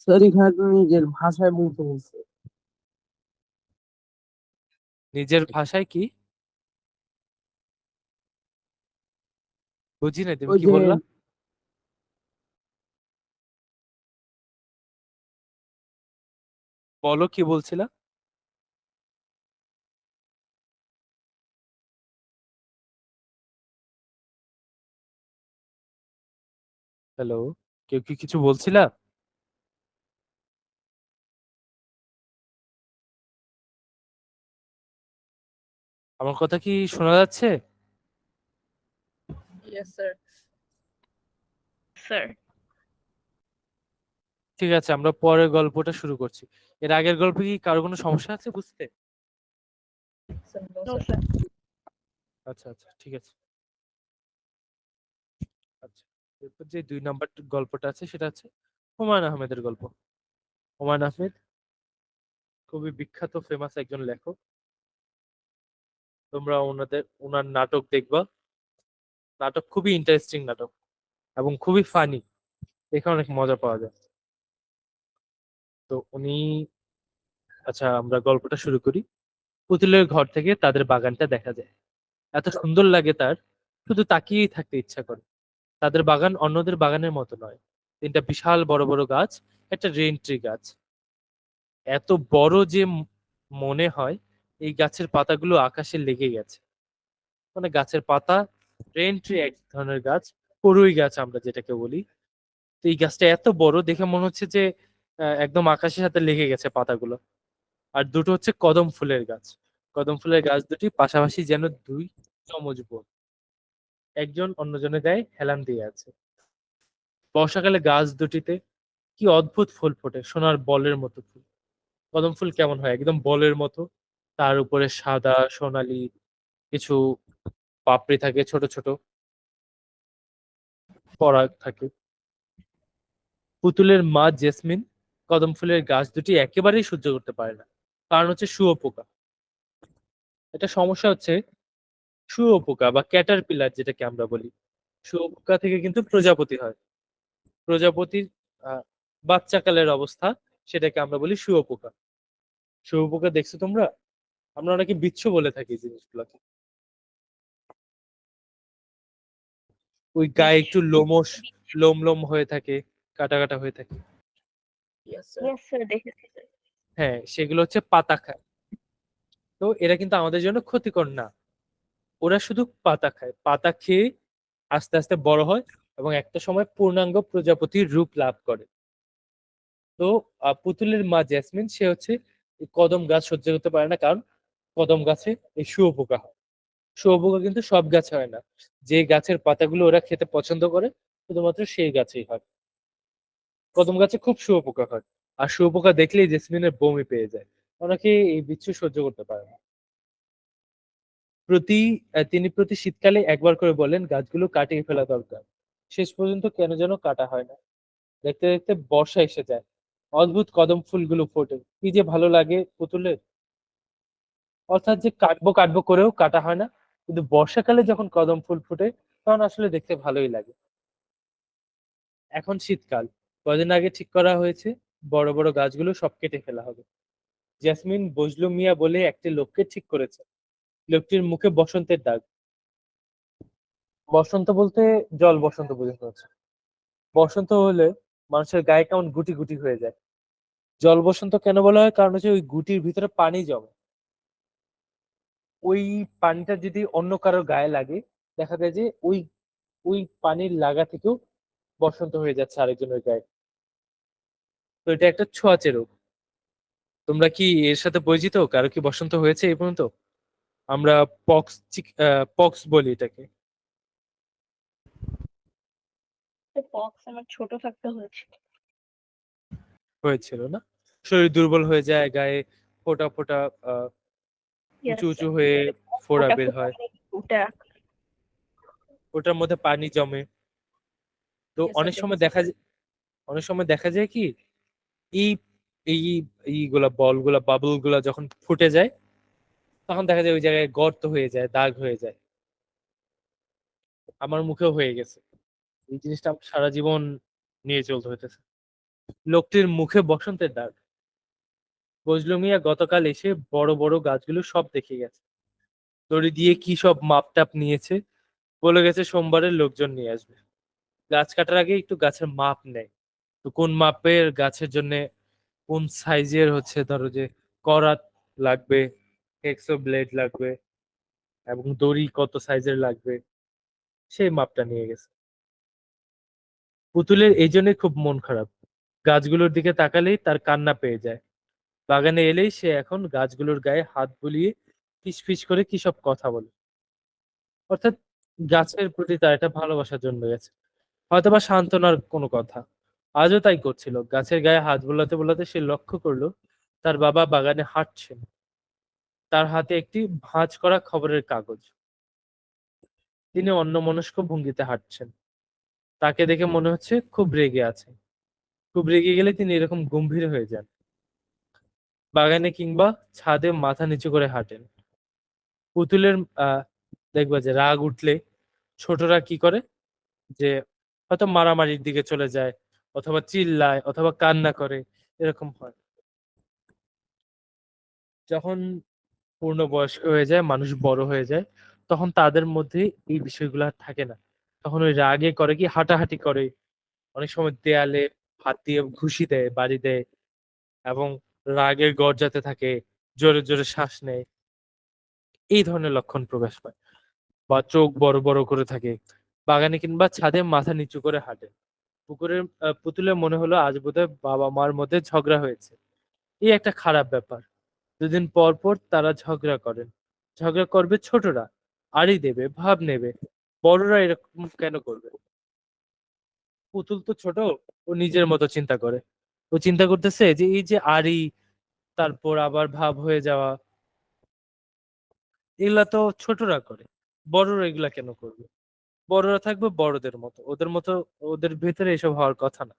স্যার এখানে তো নিজের ভাষায় বলতে বলছে। নিজের ভাষায় কি? বুঝি না, তুমি ওই কি যে বললা? বলো কি বলছিলা। হ্যালো, কেউ কি কিছু বলছিলা? আমার কথা কি শোনা যাচ্ছে? Yes sir. স্যার ঠিক আছে, আমরা পরের গল্পটা শুরু করছি। এর আগের গল্পে কি কারো কোনো সমস্যা আছে বুঝতে? Sir no no sir. Sir. আচ্ছা আচ্ছা, ঠিক আছে। আচ্ছা, এরপর যে 2 নাম্বার গল্পটা আছে সেটা হচ্ছে হুমায়ুন আহমেদের গল্প। হুমায়ুন আহমেদ খুবই বিখ্যাত ফেমাস একজন লেখক। তোমরা ওনার নাটক দেখবা। নাটক খুবই ইন্টারেস্টিং নাটক এবং খুবই ফানি, দেখে অনেক মজা পাওয়া যায়। তো উনি, আচ্ছা আমরা গল্পটা শুরু করি। পুতুলের ঘর থেকে তাদের বাগানটা দেখা যায়, এত সুন্দর লাগে তার, শুধু তাকিয়েই থাকতে ইচ্ছা করে। তাদের বাগান অন্যদের বাগানের মতো নয়, 3টা বিশাল বড় বড় গাছ, একটা রেইন ট্রি গাছ। এত বড় যে মনে হয় এই গাছের পাতাগুলো আকাশে লেগে গেছে। মানে গাছের পাতা ট্রেন ট্রি এক ধরনের গাছ, কড়ুই গাছ আমরা যেটাকে বলি। তো এই গাছটা এত বড় দেখে মনে হচ্ছে যে একদম আকাশের সাথে লেগে গেছে পাতাগুলো। আর দুটো হচ্ছে কদম ফুলের গাছ। কদম ফুলের গাছ দুটি পাশাপাশি যেন দুই যমজ বোন, একজন অন্যজনের গায়ে হেলান দিয়ে আছে। বর্ষাকালে গাছ দুটিতে কি অদ্ভুত ফুল ফোটে, সোনার বলের মতো ফুল। কদম ফুল কেমন হয়, একদম বলের মতো, তার উপরে সাদা সোনালী কিছু পাপড়ি থাকে, ছোট ছোট পরাগ থাকে। পুতুলের মা জেসমিন কদম ফুলের গাছ দুটি একেবারেই সহ্য করতে পারে না, কারণ হচ্ছে শুঁয়োপোকা। এটা সমস্যা হচ্ছে শুঁয়োপোকা বা ক্যাটারপিলার যেটাকে আমরা বলি, শুঁয়োপোকা থেকে কিন্তু প্রজাপতি হয়। প্রজাপতির আহ, বাচ্চাকালের অবস্থা, সেটাকে আমরা বলি শুঁয়োপোকা। শুঁয়োপোকা দেখছো তোমরা? আমরা অনেকে বিচ্ছু বলে থাকি এই জিনিসগুলোকে। ওই গায়ে একটু লোমশ, লোম লোম হয়ে থাকে, কাটা কাটা হয়ে থাকে। Yes sir. ইয়েস স্যার, দেখেছি স্যার। হ্যাঁ, সেগুলো হচ্ছে পাতা খায়। তো এরা কিন্তু আমাদের জন্য ক্ষতিকর না, ওরা শুধু পাতা খায়। পাতা খেয়ে আস্তে আস্তে বড় হয় এবং একটা সময় পূর্ণাঙ্গ প্রজাপতির রূপ লাভ করে। তো পুতুলের মা জেসমিন সে হচ্ছে এই কদম গাছ সহ্য করতে পারে না, কারণ কদম গাছে এই শুঁয়োপোকা হয়। শুঁয়োপোকা কিন্তু সব গাছে হয় না, যে গাছের পাতাগুলো ওরা খেতে পছন্দ করে শুধুমাত্র সেই গাছেই হয়। কদম গাছে খুব শুঁয়োপোকা হয়, আর শুঁয়োপোকা দেখলেই জেসমিনের বমি পেয়ে যায়। অনেকে এই বিচ্ছু সহ্য করতে পারে না। তিনি প্রতি শীতকালে একবার করে বলেন গাছগুলো কাটিয়ে ফেলা দরকার। শেষ পর্যন্ত কেন যেন কাটা হয় না। দেখতে দেখতে বর্ষা এসে যায়, অদ্ভুত কদম ফুলগুলো ফোটে, কি যে ভালো লাগে পুতুলের। অর্থাৎ যে কাটবো কাটবো করেও কাটা হয় না, কিন্তু বর্ষাকালে যখন কদম ফুল ফুটে তখন আসলে দেখতে ভালোই লাগে। এখন শীতকাল, কদিন আগে ঠিক করা হয়েছে বড় বড় গাছগুলো সব কেটে ফেলা হবে। জেসমিন বজলু মিয়া বলে একটি লোককে ঠিক করেছে। লোকটির মুখে বসন্তের দাগ। বসন্ত বলতে জল বসন্ত বোঝানো হচ্ছে। বসন্ত হলে মানুষের গায়ে কেমন গুটি গুটি হয়ে যায়। জল বসন্ত কেন বলা হয়, কারণ হচ্ছে ওই গুটির ভিতরে পানি জমে। ওই পানিটা যদি অন্য কারোর গায়ে লাগে, দেখা যায় যে ওই ওই পানির লাগা থেকেও বসন্ত হয়ে যাচ্ছে আরেকজনের গায়ে। তো এটা একটা ছোঁয়াচে রোগ। তোমরা কি এর সাথে পরিচিত? কারো কি বসন্ত হয়েছে এই পর্যন্ত? আমরা পক্স পক্স বলি এটাকে। পক্স আমার ছোট থাকতে হয়েছিল। হয়েছিল না? শরীর দুর্বল হয়ে যায়, গায়ে ফোঁটা ফোঁটা আহ উঁচু ইয়েস উঁচু স্যার। হয়ে ফোড়া ফোটা বের ফোটা হয়, অনেক ওটা। ওটার মধ্যে পানি জমে। তো ইয়েস স্যার, অনেক সময় দেখেছি। অনেক সময় দেখা যায় কি, এই এই এইগুলা বল গুলা বাবল গুলা যখন ফুটে যায়, তখন দেখা যায় ওই জায়গায় গর্ত হয়ে যায়, দাগ হয়ে যায়। আমার মুখেও হয়ে গেছে। এই জিনিসটা আমার সারা জীবন নিয়ে চলতে হইতেছে। লোকটির মুখে বসন্তের দাগ। বজলু মিয়া গতকাল এসে বড় বড় গাছগুলো সব দেখে গেছে। দড়ি দিয়ে কি সব মাপটাপ নিয়েছে, বলে গেছে সোমবারের লোকজন নিয়ে আসবে। গাছ কাটার আগে একটু গাছের মাপ নেয়। তো কোন মাপের গাছের জন্য কোন সাইজের হচ্ছে ধরো যে করাত লাগবে, হেক্সো ব্লেড লাগবে, এবং দড়ি কত সাইজের লাগবে, সেই মাপটা নিয়ে গেছে। পুতুলের এই জন্যই খুব মন খারাপ। গাছগুলোর দিকে তাকালেই তার কান্না পেয়ে যায়। বাগানে এলেই সে এখন গাছগুলোর গায়ে হাত বুলিয়ে ফিস ফিস করে কি সব কথা বলে। অর্থাৎ গাছের প্রতি তার একটা ভালোবাসা জন্মে গেছে, হয়তোবা সান্ত্বনার কোনো কথা। আজও তাই করছিল, গাছের গায়ে হাত বোলাতে বোলাতে সে লক্ষ্য করলো তার বাবা বাগানে হাঁটছেন, তার হাতে একটি ভাঁজ করা খবরের কাগজ। তিনি অন্যমনস্ক ভঙ্গিতে হাঁটছেন। তাকে দেখে মনে হচ্ছে খুব রেগে আছে। খুব রেগে গেলে তিনি এরকম গম্ভীর হয়ে যান, বাগানে কিংবা ছাদে মাথা নিচু করে হাঁটেন। পুতুলের দেখবা যে রাগ উঠলে ছোটরা কি করে, যে হয়তো মারামারির দিকে চলে যায়, অথবা চিল্লায়, অথবা কান্না করে, এরকম হয়। যখন পূর্ণবয়স্ক হয়ে যায়, মানুষ বড় হয়ে যায়, তখন তাদের মধ্যে এই বিষয়গুলো আর থাকে না। তখন ওই রাগে করে কি, হাঁটাহাঁটি করে, অনেক সময় দেয়ালে হাত দিয়ে ঘুষি দেয়, বাড়ি দেয়, এবং রাগে গর্জাতে থাকে, জোরে জোরে শ্বাস নেয়, এই ধরনের লক্ষণ প্রকাশ পায়। বা চোখ বড় বড় করে থাকে, বাগানে কিংবা ছাদে মাথা নিচু করে হাঁটে। পুতুলের মনে হলো আজ বোধহয় বাবা মার মধ্যে ঝগড়া হয়েছে। এই একটা খারাপ ব্যাপার। দুদিন পর পর তারা ঝগড়া করেন। ঝগড়া করবে ছোটরা, আড়ি দেবে, ভাব নেবে। বড়রা এরকম কেন করবে? পুতুল তো ছোট, ও নিজের মতো চিন্তা করে। ও চিন্তা করতেছে যে এই যে আড়ি, তারপর আবার ভাব হয়ে যাওয়া, এগুলা তো ছোটরা করে, বড়রা এগুলা কেন করবে? বড়রা থাকবে বড়দের মতো, ওদের মতো, ওদের ভেতরে এসব হওয়ার কথা না।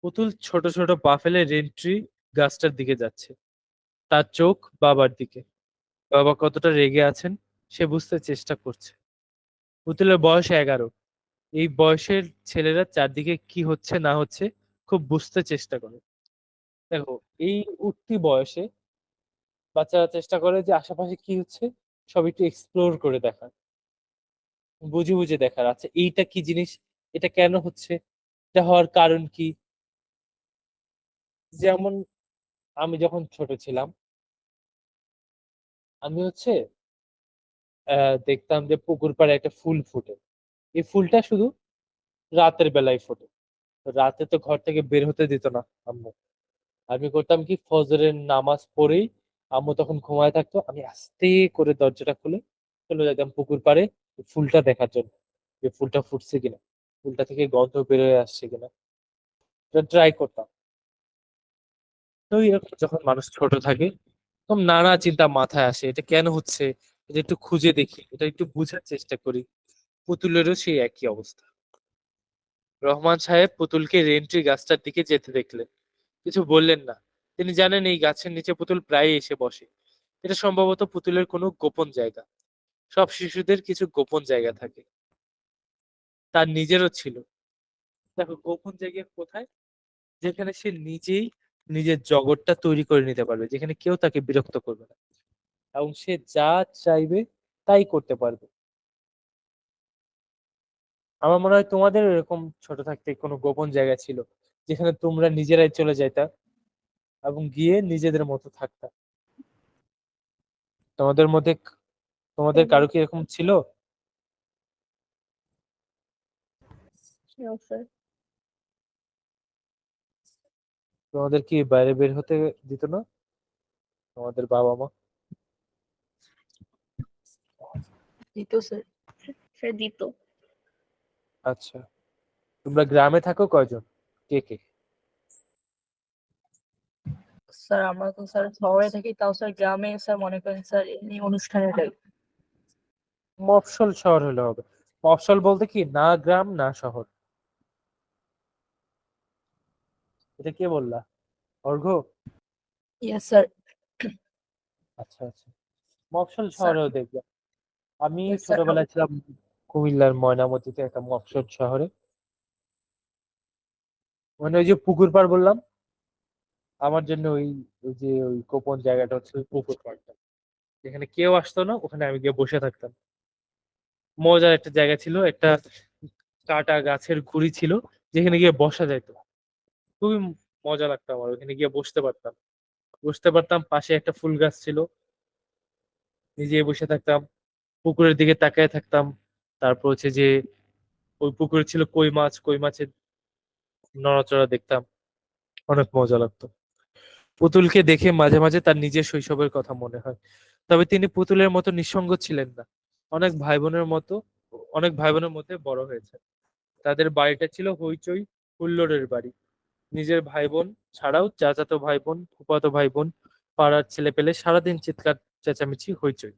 পুতুল ছোট ছোট পা ফেলে রেন্ট্রি গাছটার দিকে যাচ্ছে। তার চোখ বাবার দিকে। বাবা কতটা রেগে আছেন সে বুঝতে চেষ্টা করছে। পুতুলের বয়স 11। এই বয়সের ছেলেরা চারদিকে কি হচ্ছে না হচ্ছে খুব বুঝতে চেষ্টা করে। দেখো, এই উঠতি বয়সে বাচ্চারা চেষ্টা করে যে আশেপাশে কি হচ্ছে সব একটু এক্সপ্লোর করে দেখার, বুঝে বুঝে দেখার। আচ্ছা, এইটা কি জিনিস, এটা কেন হচ্ছে, এটা হওয়ার কারণ কি। যেমন আমি যখন ছোট ছিলাম, আমি দেখতাম যে পুকুর পাড়ে একটা ফুল ফুটে। এই ফুলটা শুধু রাতের বেলায় ফোটে। তো রাতে তো ঘর থেকে বের হতে দিত না আম্মু। আমি করতাম কি, ফজরের নামাজ পড়েই আম্মু তখন ঘুমায় থাকতো, আমি আস্তে করে দরজাটা খুলে চলে যেতাম পুকুর পাড়ে এই ফুলটা দেখার জন্য, যে ফুলটা ফুটছে কিনা, ফুলটা থেকে গন্ধ বেরোয় আসছে কিনা, ট্রাই করতাম। তো এরকম যখন মানুষ ছোট থাকে তখন নানা চিন্তা মাথায় আসে, এটা কেন হচ্ছে, এটা একটু খুঁজে দেখি, এটা একটু বুঝার চেষ্টা করি। পুতুলেরও সেই একই অবস্থা। রহমান সাহেব পুতুলকে রেন্ট্রি গাছটার দিকে যেতে দেখলেন, কিছু বললেন না। তিনি জানেন এই গাছের নিচে পুতুল প্রায়ই এসে বসে। এটা সম্ভবত পুতুলের কোনো গোপন জায়গা। সব শিশুদের কিছু গোপন জায়গা থাকে, তার নিজেরও ছিল। দেখো, গোপন জায়গা কোথায়? যেখানে সে নিজেই নিজের জগৎটা তৈরি করে নিতে পারবে, যেখানে কেউ তাকে বিরক্ত করবে না, এবং সে যা চাইবে তাই করতে পারবে। আমার মনে হয় তোমাদের এরকম ছোট থাকতে কোনো গোপন জায়গা ছিল, যেখানে তোমরা নিজেরাই চলে যাইতা এবং গিয়ে নিজেদের মতো থাকতা। তোমাদের মধ্যে, তোমাদের হুম, কারো কি এরকম ছিল? no, sir. তোমাদের কি বাইরে বের হতে দিত না তোমাদের বাবা মা? দিত স্যার। সে দিত। আচ্ছা, তোমরা গ্রামে থাকো কয়জন, কে কে? স্যার আমরা তো স্যার শহরে থাকি, তাও স্যার গ্রামে স্যার মনে করেন স্যার এমনি অনুষ্ঠানে যাই। মফস্বল শহর হলে হবে। মফস্বল বলতে কি, না গ্রাম না শহর, এটা কে বললা? অর্ঘ? Yes sir. আচ্ছা আচ্ছা, মফস্বল স্যার শহরেও দেখবে। আমি ইয়েস স্যার। ছোটবেলায় ছিলাম কুমিল্লার ময়নামতিতে, একটা মফস্বল শহরে। মানে ওই যে পুকুর পাড় বললাম, আমার জন্য ওই, ওই যে ওই গোপন জায়গাটা হচ্ছে ওই পুকুর পাড়টা, যেখানে কেউ আসতো না, ওখানে আমি গিয়ে বসে থাকতাম। মজার একটা জায়গা ছিল, একটা কাটা গাছের গুড়ি ছিল, যেখানে গিয়ে বসা যেত। খুবই মজা লাগতো আমার, ওখানে গিয়ে বসতে পারতাম। বসতে পারতাম, পাশে একটা ফুল গাছ ছিল, নিজে বসে থাকতাম, পুকুরের দিকে তাকায় থাকতাম। তারপর যে ওই পুকুরে ছিল কই মাছ, কই মাছের নড়াচড়া দেখতাম, অনেক মজা লাগতো। পুতুলকে দেখে মাঝে মাঝে তার নিজের শৈশবের কথা মনে হয়। তবে তিনি পুতুলের মতো নিঃসঙ্গ ছিলেন না। অনেক ভাই বোনের মতো, অনেক ভাই বোনের মধ্যে বড় হয়েছে। তাদের বাড়িটা ছিল হইচই হুল্লোড়ের বাড়ি। নিজের ভাই বোন ছাড়াও চাচাতো ভাই বোন, ফুফাতো ভাই বোন, পাড়ার ছেলে পেলে সারাদিন চিৎকার চেঁচামেচি হইচই।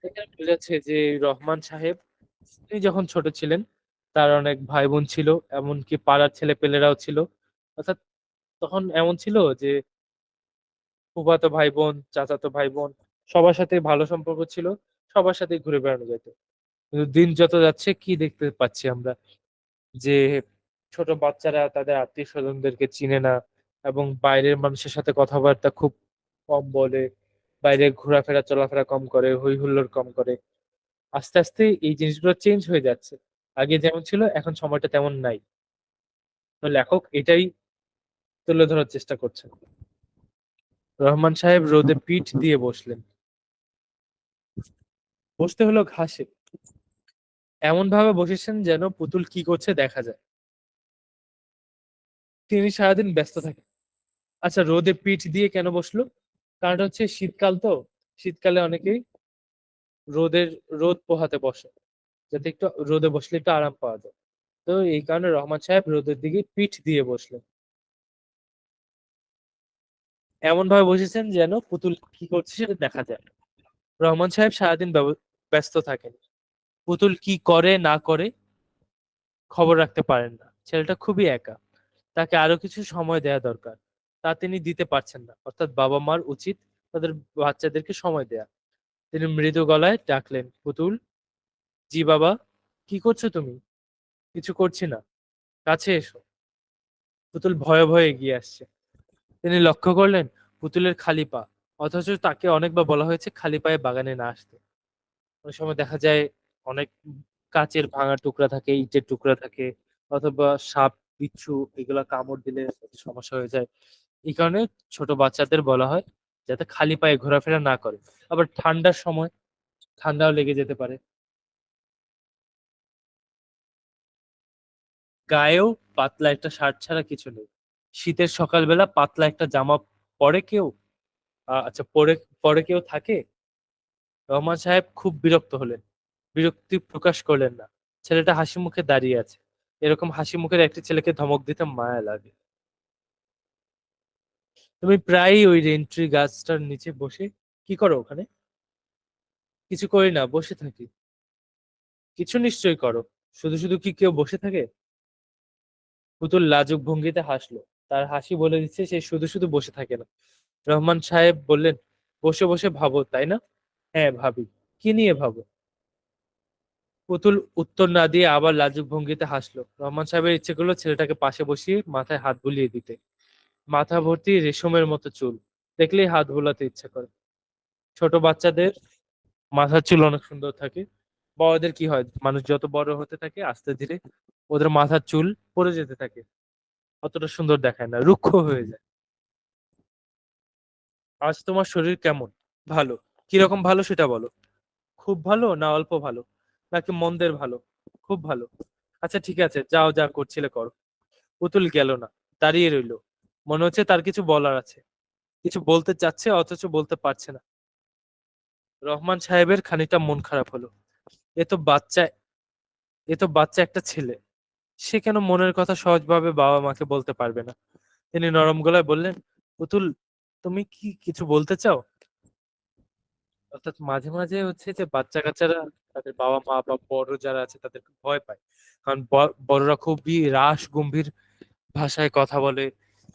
এখানে বোঝাচ্ছে যে রহমান সাহেব, তিনি যখন ছোট ছিলেন তার অনেক ভাই বোন ছিল, এমনকি পাড়ার ছেলে পেলেরাও ছিল। অর্থাৎ তখন এমন ছিল যে ফুফাতো ভাই বোন, চাচাতো ভাই বোন, সবার সাথে ভালো সম্পর্ক ছিল, সবার সাথে ঘুরে বেড়ানো যেত। কিন্তু দিন যত যাচ্ছে কি দেখতে পাচ্ছি আমরা, যে ছোট বাচ্চারা তাদের আত্মীয় স্বজনদেরকে চিনে না, এবং বাইরের মানুষের সাথে কথাবার্তা খুব কম বলে, বাইরে ঘোরাফেরা চলাফেরা কম করে, হই হুল্লোড় কম করে। আস্তে আস্তে এই জিনিসগুলো চেঞ্জ হয়ে যাচ্ছে। আগে যেমন ছিল এখন সময়টা তেমন নাই। তো লেখক এটাই তুলে ধরার চেষ্টা করছেন। রহমান সাহেব রোদে পিঠ দিয়ে বসলেন। বসতে হলো ঘাসে, এমন ভাবে বসেছেন যেন পুতুল কি করছে দেখা যায়। তিনি সারাদিন ব্যস্ত থাকেন। আচ্ছা, রোদে পিঠ দিয়ে কেন বসলো? কারণটা হচ্ছে শীতকাল তো, শীতকালে অনেকেই রোদের রোদ পোহাতে বসে, যাতে একটু রোদে বসলে একটু আরাম পাওয়া যায়। তো এই কারণে রহমান সাহেব রোদের দিকে পিঠ দিয়ে বসলেন, এমন ভাবে বসেছেন যেন পুতুল কি করছে সেটা দেখা যায়। রহমান সাহেব সারাদিন ব্যস্ত থাকেন, পুতুল কি করে না করে খবর রাখতে পারেন না। ছেলেটা খুবই একা, তাকে আরো কিছু সময় দেয়া দরকার, তা তিনি দিতে পারছেন না। অর্থাৎ বাবা মার উচিত তাদের বাচ্চাদেরকে সময় দেয়া। তিনি মৃদু গলায় ডাকলেন, পুতুল। জি বাবা। কি করছো তুমি? কিছু করছি না। কাছে এসো। পুতুল ভয়ে ভয়ে এগিয়ে আসছে। তিনি লক্ষ্য করলেন পুতুলের খালি পা, অথচ তাকে অনেকবার বলা হয়েছে খালি পায়ে বাগানে না আসতে। অনেক সময় দেখা যায় অনেক কাচের ভাঙা টুকরা থাকে, ইটের টুকরা থাকে, অথবা সাপ বিচ্ছু এগুলা কামড় দিলে সমস্যা হয়ে যায়। এই কারণে ছোট বাচ্চাদের বলা হয় যাতে খালি পায়ে ঘোরাফেরা না করে। আবার ঠান্ডার সময় ঠান্ডাও লেগে যেতে পারে। গায়েও পাতলা একটা শার্ট ছাড়া কিছু নেই। শীতের সকালবেলা পাতলা একটা জামা পরে কেউ? আচ্ছা, পরে পরে কেউ থাকে? রহমান সাহেব খুব বিরক্ত হলেন। বিরক্তি প্রকাশ করলেন না। ছেলেটা হাসি মুখে দাঁড়িয়ে আছে। এরকম হাসি মুখের একটি ছেলেকে ধমক দিতে মায়া লাগে। তুমি প্রায়ই ওই রেন্ট্রি গাছটার নিচে বসে কি করো ওখানে? কিছু করি না, বসে থাকি। কিছু নিশ্চয়ই করো। শুধু শুধু কি কেউ বসে থাকে? পুতুল লাজুক ভঙ্গিতে হাসলো। তার হাসি বলে দিচ্ছে সে শুধু শুধু বসে থাকে না। রহমান সাহেব বললেন, বসে বসে ভাবো তাই না? হ্যাঁ ভাবি। কি নিয়ে ভাবো? পুতুল উত্তর না দিয়ে আবার লাজুক ভঙ্গিতে হাসলো। রহমান সাহেবের ইচ্ছে করলো ছেলেটাকে পাশে বসিয়ে মাথায় হাত বুলিয়ে দিতে। মাথা ভর্তি রেশমের মতো চুল, দেখলেই হাত বোলাতে ইচ্ছে করে। ছোট বাচ্চাদের মাথার চুল অনেক সুন্দর থাকে। বড়দের কি হয়, মানুষ যত বড় হতে থাকে আস্তে ধীরে ওদের মাথার চুল পড়ে যেতে থাকে, অতটা সুন্দর দেখায় না, রুক্ষ হয়ে যায়। আজ তোমার শরীর কেমন? ভালো। কিরকম ভালো সেটা বলো। খুব ভালো না অল্প ভালো, নাকি মন্দের ভালো? খুব ভালো। আচ্ছা ঠিক আছে, যাও যা করছিলে করো। পুতুল গেল না, দাঁড়িয়ে রইলো। মনে হচ্ছে তার কিছু বলার আছে, কিছু বলতে চাচ্ছে অথচ বলতে পারছে না। রহমান সাহেবের খানিকটা মন খারাপ হলো। এ তো বাচ্চা, এ তো বাচ্চা একটা ছেলে, সে কেন মনের কথা সহজভাবে বাবা মাকে বলতে পারবে না? তিনি নরম গলায় বললেন, পুতুল, তুমি কি কিছু বলতে চাও? অর্থাৎ মাঝে মাঝে হচ্ছে যে বাচ্চা কাচ্চারা তাদের বাবা মা বা বড় যারা আছে তাদেরকে ভয় পায়। কারণ বড়রা খুবই রাস গম্ভীর ভাষায় কথা বলে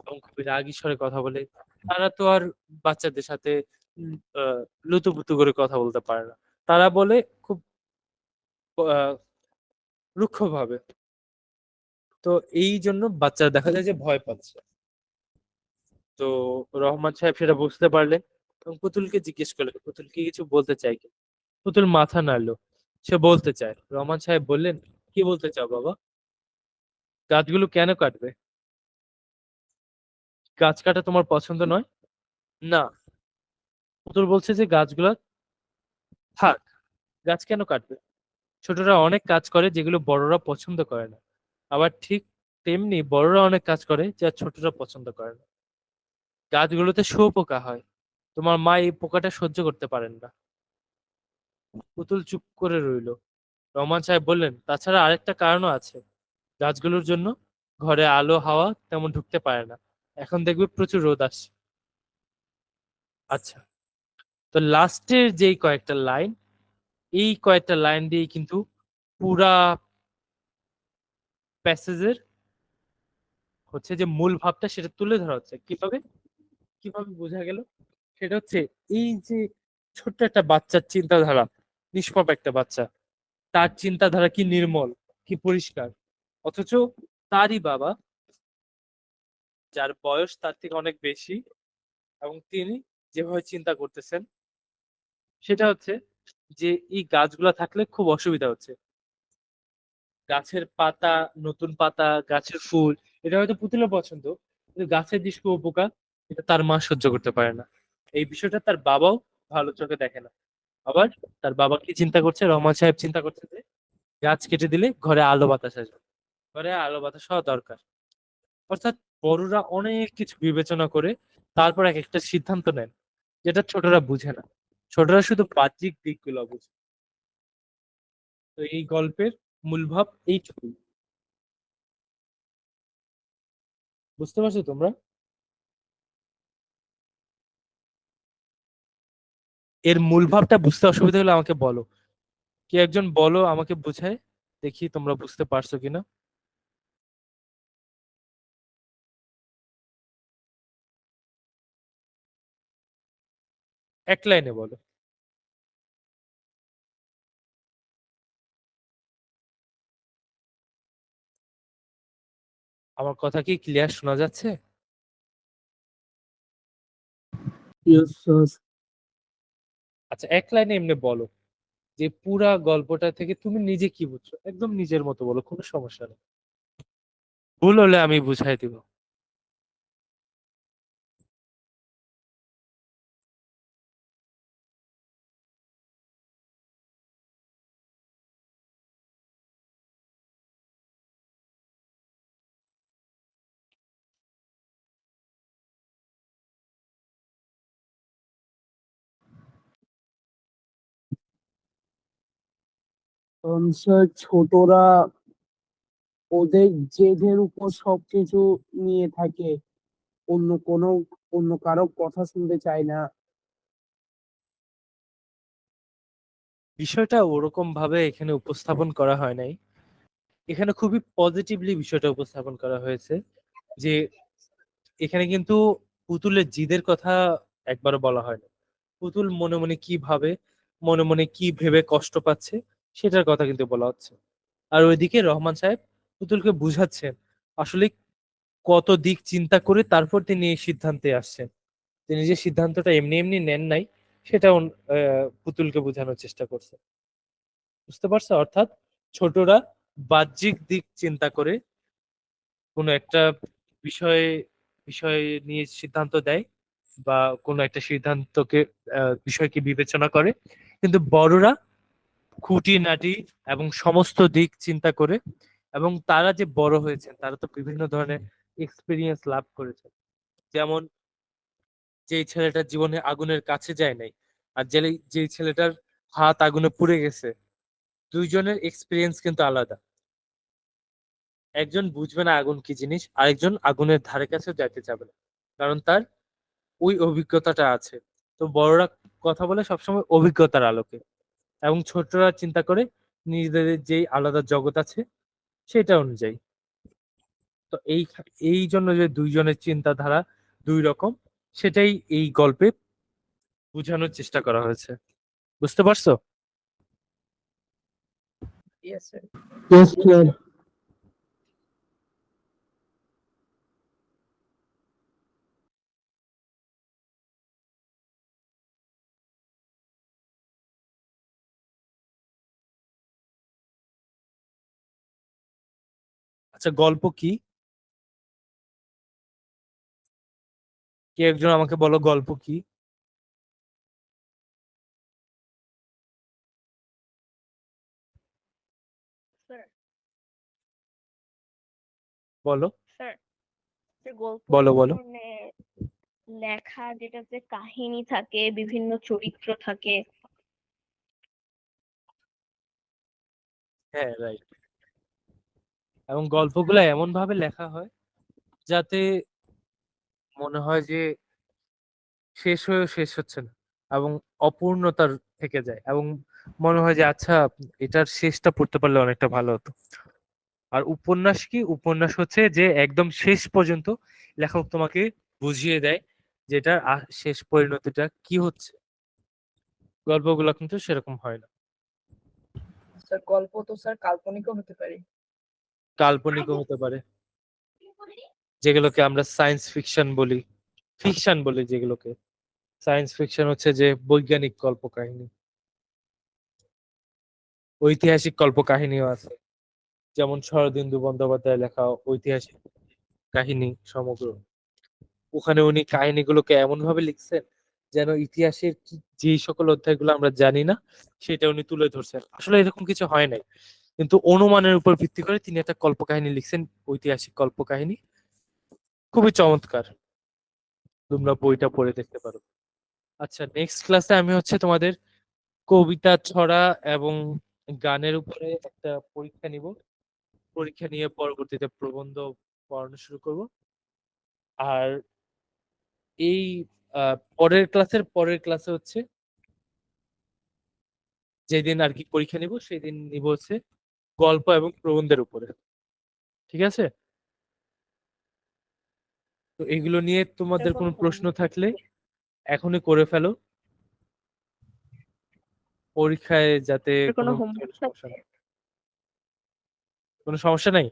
এবং খুবই রাগী স্বরে কথা বলে। তারা তো আর বাচ্চাদের সাথে উম, আহ, লুতুপুতু করে কথা বলতে পারে না। তারা বলে খুব আহ, রুক্ষ ভাবে। তো এই জন্য বাচ্চারা দেখা যায় যে ভয় পাচ্ছে। তো রহমান সাহেব সেটা বুঝতে পারলেন এবং পুতুলকে জিজ্ঞেস করলেন, পুতুল কি কিছু বলতে চাই কি? পুতুল মাথা নাড়লো, সে বলতে চায়। রহমান সাহেব বললেন, কি বলতে চাও বাবা? গাছগুলো কেন কাটবে? গাছ কাটা তোমার পছন্দ নয়? না। পুতুল বলছে যে গাছগুলো থাক, গাছ কেন কাটবে? ছোটরা অনেক কাজ করে যেগুলো বড়রা পছন্দ করে না। আবার ঠিক তেমনি বড়রা অনেক কাজ করে যা ছোটরা পছন্দ করে না। গাছগুলোতে শুঁয়োপোকা হয়, তোমার মা এই পোকাটা সহ্য করতে পারেন না। পুতুল চুপ করে রইল। রহমান সাহেব বললেন, তাছাড়া আরেকটা কারণও আছে। গাছগুলোর জন্য ঘরে আলো হাওয়া তেমন ঢুকতে পারে না। এখন দেখবে প্রচুর রোদ আসছে। আচ্ছা, তো লাস্টের যেই কয়েকটা লাইন, এই কয়েকটা লাইন দিয়ে কিন্তু পুরা প্যাসেজের হচ্ছে যে মূল ভাবটা সেটা তুলে ধরা হচ্ছে। কিভাবে কিভাবে বোঝা গেল? সেটা হচ্ছে এই যে ছোট্ট একটা বাচ্চার চিন্তাধারা, নিষ্পাপ একটা বাচ্চা, তার চিন্তাধারা কি নির্মল, কি পরিষ্কার। অথচ তারই বাবা, যার বয়স তার থেকে অনেক বেশি, এবং তিনি যেভাবে চিন্তা করতেছেন সেটা হচ্ছে যে এই গাছগুলা থাকলে খুব অসুবিধা হচ্ছে। গাছের পাতা, নতুন পাতা, গাছের ফুল এটা হয়তো পুতুলের পছন্দ, কিন্তু গাছের যে শুঁয়োপোকা এটা তার মা সহ্য করতে পারে না। এই বিষয়টা তার বাবাও ভালো চোখে দেখে না। আবার তার বাবা কি চিন্তা করছে, রহমান সাহেব চিন্তা করছে যে গাছ কেটে দিলে ঘরে আলো বাতাস আসবে, ঘরে আলো বাতাস হওয়া দরকার। অর্থাৎ বড়রা অনেক কিছু বিবেচনা করে তারপর এক একটা সিদ্ধান্ত নেন, যেটা ছোটরা বুঝে না। ছোটরা শুধু বাহ্যিক দিকগুলো বুঝে। তো এই গল্পের মূল ভাব এইটুকুই। বুঝতে পারছো তোমরা? এর মূল ভাবটা বুঝতে অসুবিধা হলে আমাকে বলো, কি একজন বলো আমাকে বুঝায়, দেখি তোমরা বুঝতে পারছো কিনা। এক লাইনে বলো। আমার কথা কি ক্লিয়ার শোনা যাচ্ছে? Yes, yes. আচ্ছা, এক লাইনে এমনি বলো যে পুরা গল্পটা থেকে তুমি নিজে কি বুঝছো, একদম নিজের মতো বলো, কোনো সমস্যা নেই। ভুল হলে আমি বুঝাই দিব। স্যার, ছোটরা ওদের জেদের উপর সবকিছু নিয়ে থাকে, অন্য কোনো অন্য কারো কথা শুনতে চায় না। বিষয়টা ওরকম ভাবে এখানে উপস্থাপন করা হয় নাই। এখানে খুবই পজিটিভলি বিষয়টা উপস্থাপন করা হয়েছে যে এখানে কিন্তু পুতুলের জিদের কথা একবারও বলা হয় না। পুতুল মনে মনে কি ভাবে, মনে মনে কি ভেবে কষ্ট পাচ্ছে, সেটার কথা কিন্তু বলা হচ্ছে। আর ওইদিকে রহমান সাহেব পুতুলকে বুঝাচ্ছেন আসলে কত দিক চিন্তা করে তারপর তিনি এই সিদ্ধান্তে আসছেন। তিনি যে সিদ্ধান্তটা এমনি এমনি নেন নাই, সেটা পুতুলকে বোঝানোর চেষ্টা করছে। বুঝতে পারছো? অর্থাৎ ছোটরা বাহ্যিক দিক চিন্তা করে কোনো একটা বিষয়ে বিষয় নিয়ে সিদ্ধান্ত দেয়, বা কোনো একটা সিদ্ধান্তকে বিষয়কে বিবেচনা করে, কিন্তু বড়রা খুঁটিনাটি এবং সমস্ত দিক চিন্তা করে। এবং তারা যে বড় হয়েছে তারা তো বিভিন্ন ধরনের এক্সপিরিয়েন্স লাভ করেছে। যেমন যেই ছেলেটার জীবনে আগুনের কাছে যায় নাই, আর যেই ছেলেটার হাত আগুনে পুড়ে গেছে, দুইজনের এক্সপিরিয়েন্স কিন্তু আলাদা। একজন বুঝবে না আগুন কি জিনিস, আরেকজন আগুনের ধারে কাছে যাইতে চাবে না, কারণ তার ওই অভিজ্ঞতাটা আছে। তো বড়রা কথা বলে সবসময় অভিজ্ঞতার আলোকে, এবং ছোটরা চিন্তা করে নিজেদের যেই আলাদা জগৎ আছে সেটা অনুযায়ী। তো এই জন্য যে দুইজনের চিন্তাধারা দুই রকম, সেটাই এই গল্পে বোঝানোর চেষ্টা করা হয়েছে। বুঝতে পারছো? Yes sir. Yes, sir. আচ্ছা, গল্প কি? কে একজন আমাকে বলো গল্প কি। স্যার বলো স্যার গল্প বলো হচ্ছে বলো। মানে লেখা যেটাতে কাহিনী থাকে, বিভিন্ন চরিত্র থাকে। হ্যাঁ, রাইট। এবং গল্পগুলো এমন ভাবে লেখা হয় যাতে মনে হয় যে শেষ হয়েও শেষ হচ্ছে না, এবং অপূর্ণতার থেকে যায়, এবং মনে হয় যে আচ্ছা, এটার শেষটা পড়তে পারলে অনেকটা ভালো হতো। আর উপন্যাস কি? উপন্যাস হচ্ছে যে একদম শেষ পর্যন্ত লেখক তোমাকে বুঝিয়ে দেয় যে এটার শেষ পরিণতিটা কি হচ্ছে। গল্পগুলো কিন্তু সেরকম হয় না। স্যার গল্প তো স্যার কাল্পনিকও হতে পারে। কাল্পনিকও হতে পারে, যেগুলোকে আমরা সায়েন্স ফিকশন বলি, ফিকশন বলি যেগুলোকে। সায়েন্স ফিকশন হচ্ছে যে বৈজ্ঞানিক কল্পকাহিনী। ঐতিহাসিক কল্পকাহিনীও আছে, যেমন শরদিন্দু বন্দ্যোপাধ্যায় লেখা ঐতিহাসিক কাহিনী সমগ্র। ওখানে উনি কাহিনীগুলোকে এমন ভাবে লিখছেন যেন ইতিহাসের যে সকল অধ্যায়গুলো আমরা জানি না সেটা উনি তুলে ধরছেন। আসলে এরকম কিছু হয় নাই, কিন্তু অনুমানের উপর ভিত্তি করে তিনি একটা কল্পকাহিনী লিখছেন, ঐতিহাসিক কল্পকাহিনী, খুবই চমৎকার। তোমরা বইটা পড়ে দেখতে পারো। আচ্ছা, নেক্সট ক্লাসে আমি তোমাদের কবিতা, ছড়া এবং গানের উপরে একটা পরীক্ষা নিব। পরীক্ষা নিয়ে পরবর্তীতে প্রবন্ধ পড়ানো শুরু করব। আর এই পরের ক্লাসে যেদিন আর কি পরীক্ষা নিব সেই দিন নিব গল্প এবং প্রবন্ধের উপরে। ঠিক আছে? তো এগুলো নিয়ে তোমাদের কোনো প্রশ্ন থাকলে এখনই করে ফেলো, পরীক্ষায় যাতে কোনো কোনো হোমওয়ার্ক সমস্যা না। কোনো সমস্যা নাই?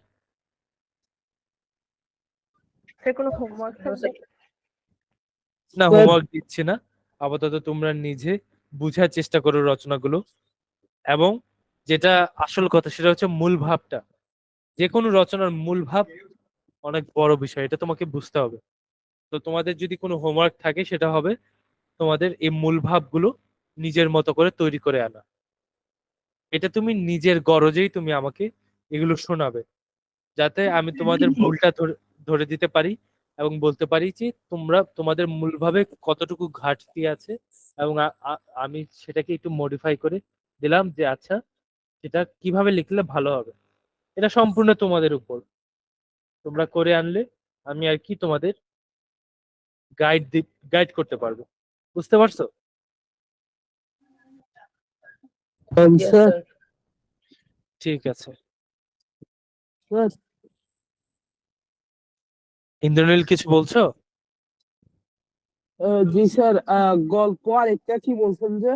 কোনো হোমওয়ার্ক No, sir. না, স্যার, হোমওয়ার্ক দিচ্ছি না। আপাতত তোমরা নিজে বুঝার চেষ্টা করো রচনাগুলো, এবং যেটা আসল কথা সেটা হচ্ছে মূল ভাবটা। যে কোনো রচনার মূল ভাব অনেক বড় বিষয়, এটা তোমাকে বুঝতে হবে। তো তোমাদের যদি কোনো হোমওয়ার্ক থাকে সেটা হবে তোমাদের এই মূল ভাবগুলো নিজের মতো করে তৈরি করে আনা। এটা তুমি নিজের গরজেই তুমি আমাকে এগুলো শোনাবে, যাতে আমি তোমাদের ভুলটা ধরে দিতে পারি এবং বলতে পারি যে তোমাদের মূলভাবে কতটুকু ঘাটতি আছে, এবং আমি সেটাকে একটু মডিফাই করে দিলাম যে আচ্ছা সেটা কিভাবে লিখলে ভালো হবে। এটা সম্পূর্ণ তোমাদের উপর, তোমরা করে আনলে আমি আর কি তোমাদের গাইড করতে পারবো। বুঝতে পারছো? Yes, sir, sir. ঠিক আছে। স্যার, ইন্দ্রনীল, কিছু বলছো? জি স্যার, গল্প আরেকটা কি বলছেন যে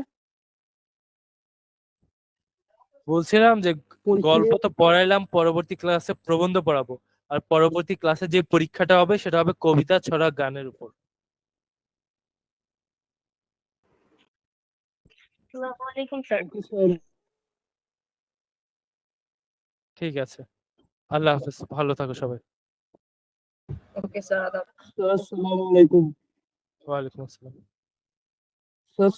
বলছিলাম যে পরীক্ষা গল্প নিয়ে? তো পড়াইলাম, পরবর্তী ক্লাসে প্রবন্ধ পড়াবো। আর পরবর্তী ক্লাসে যে পরীক্ষাটা হবে সেটা হবে কবিতা, ছড়া, গানের উপর। আসসালামু আলাইকুম স্যার। Okay sir. ঠিক আছে, আল্লাহ হাফেজ, ভালো থাকো সবাই। Okay, sir. স্যার, আসসালামু আলাইকুম। ওয়ালাইকুম আসসালাম। স্যার,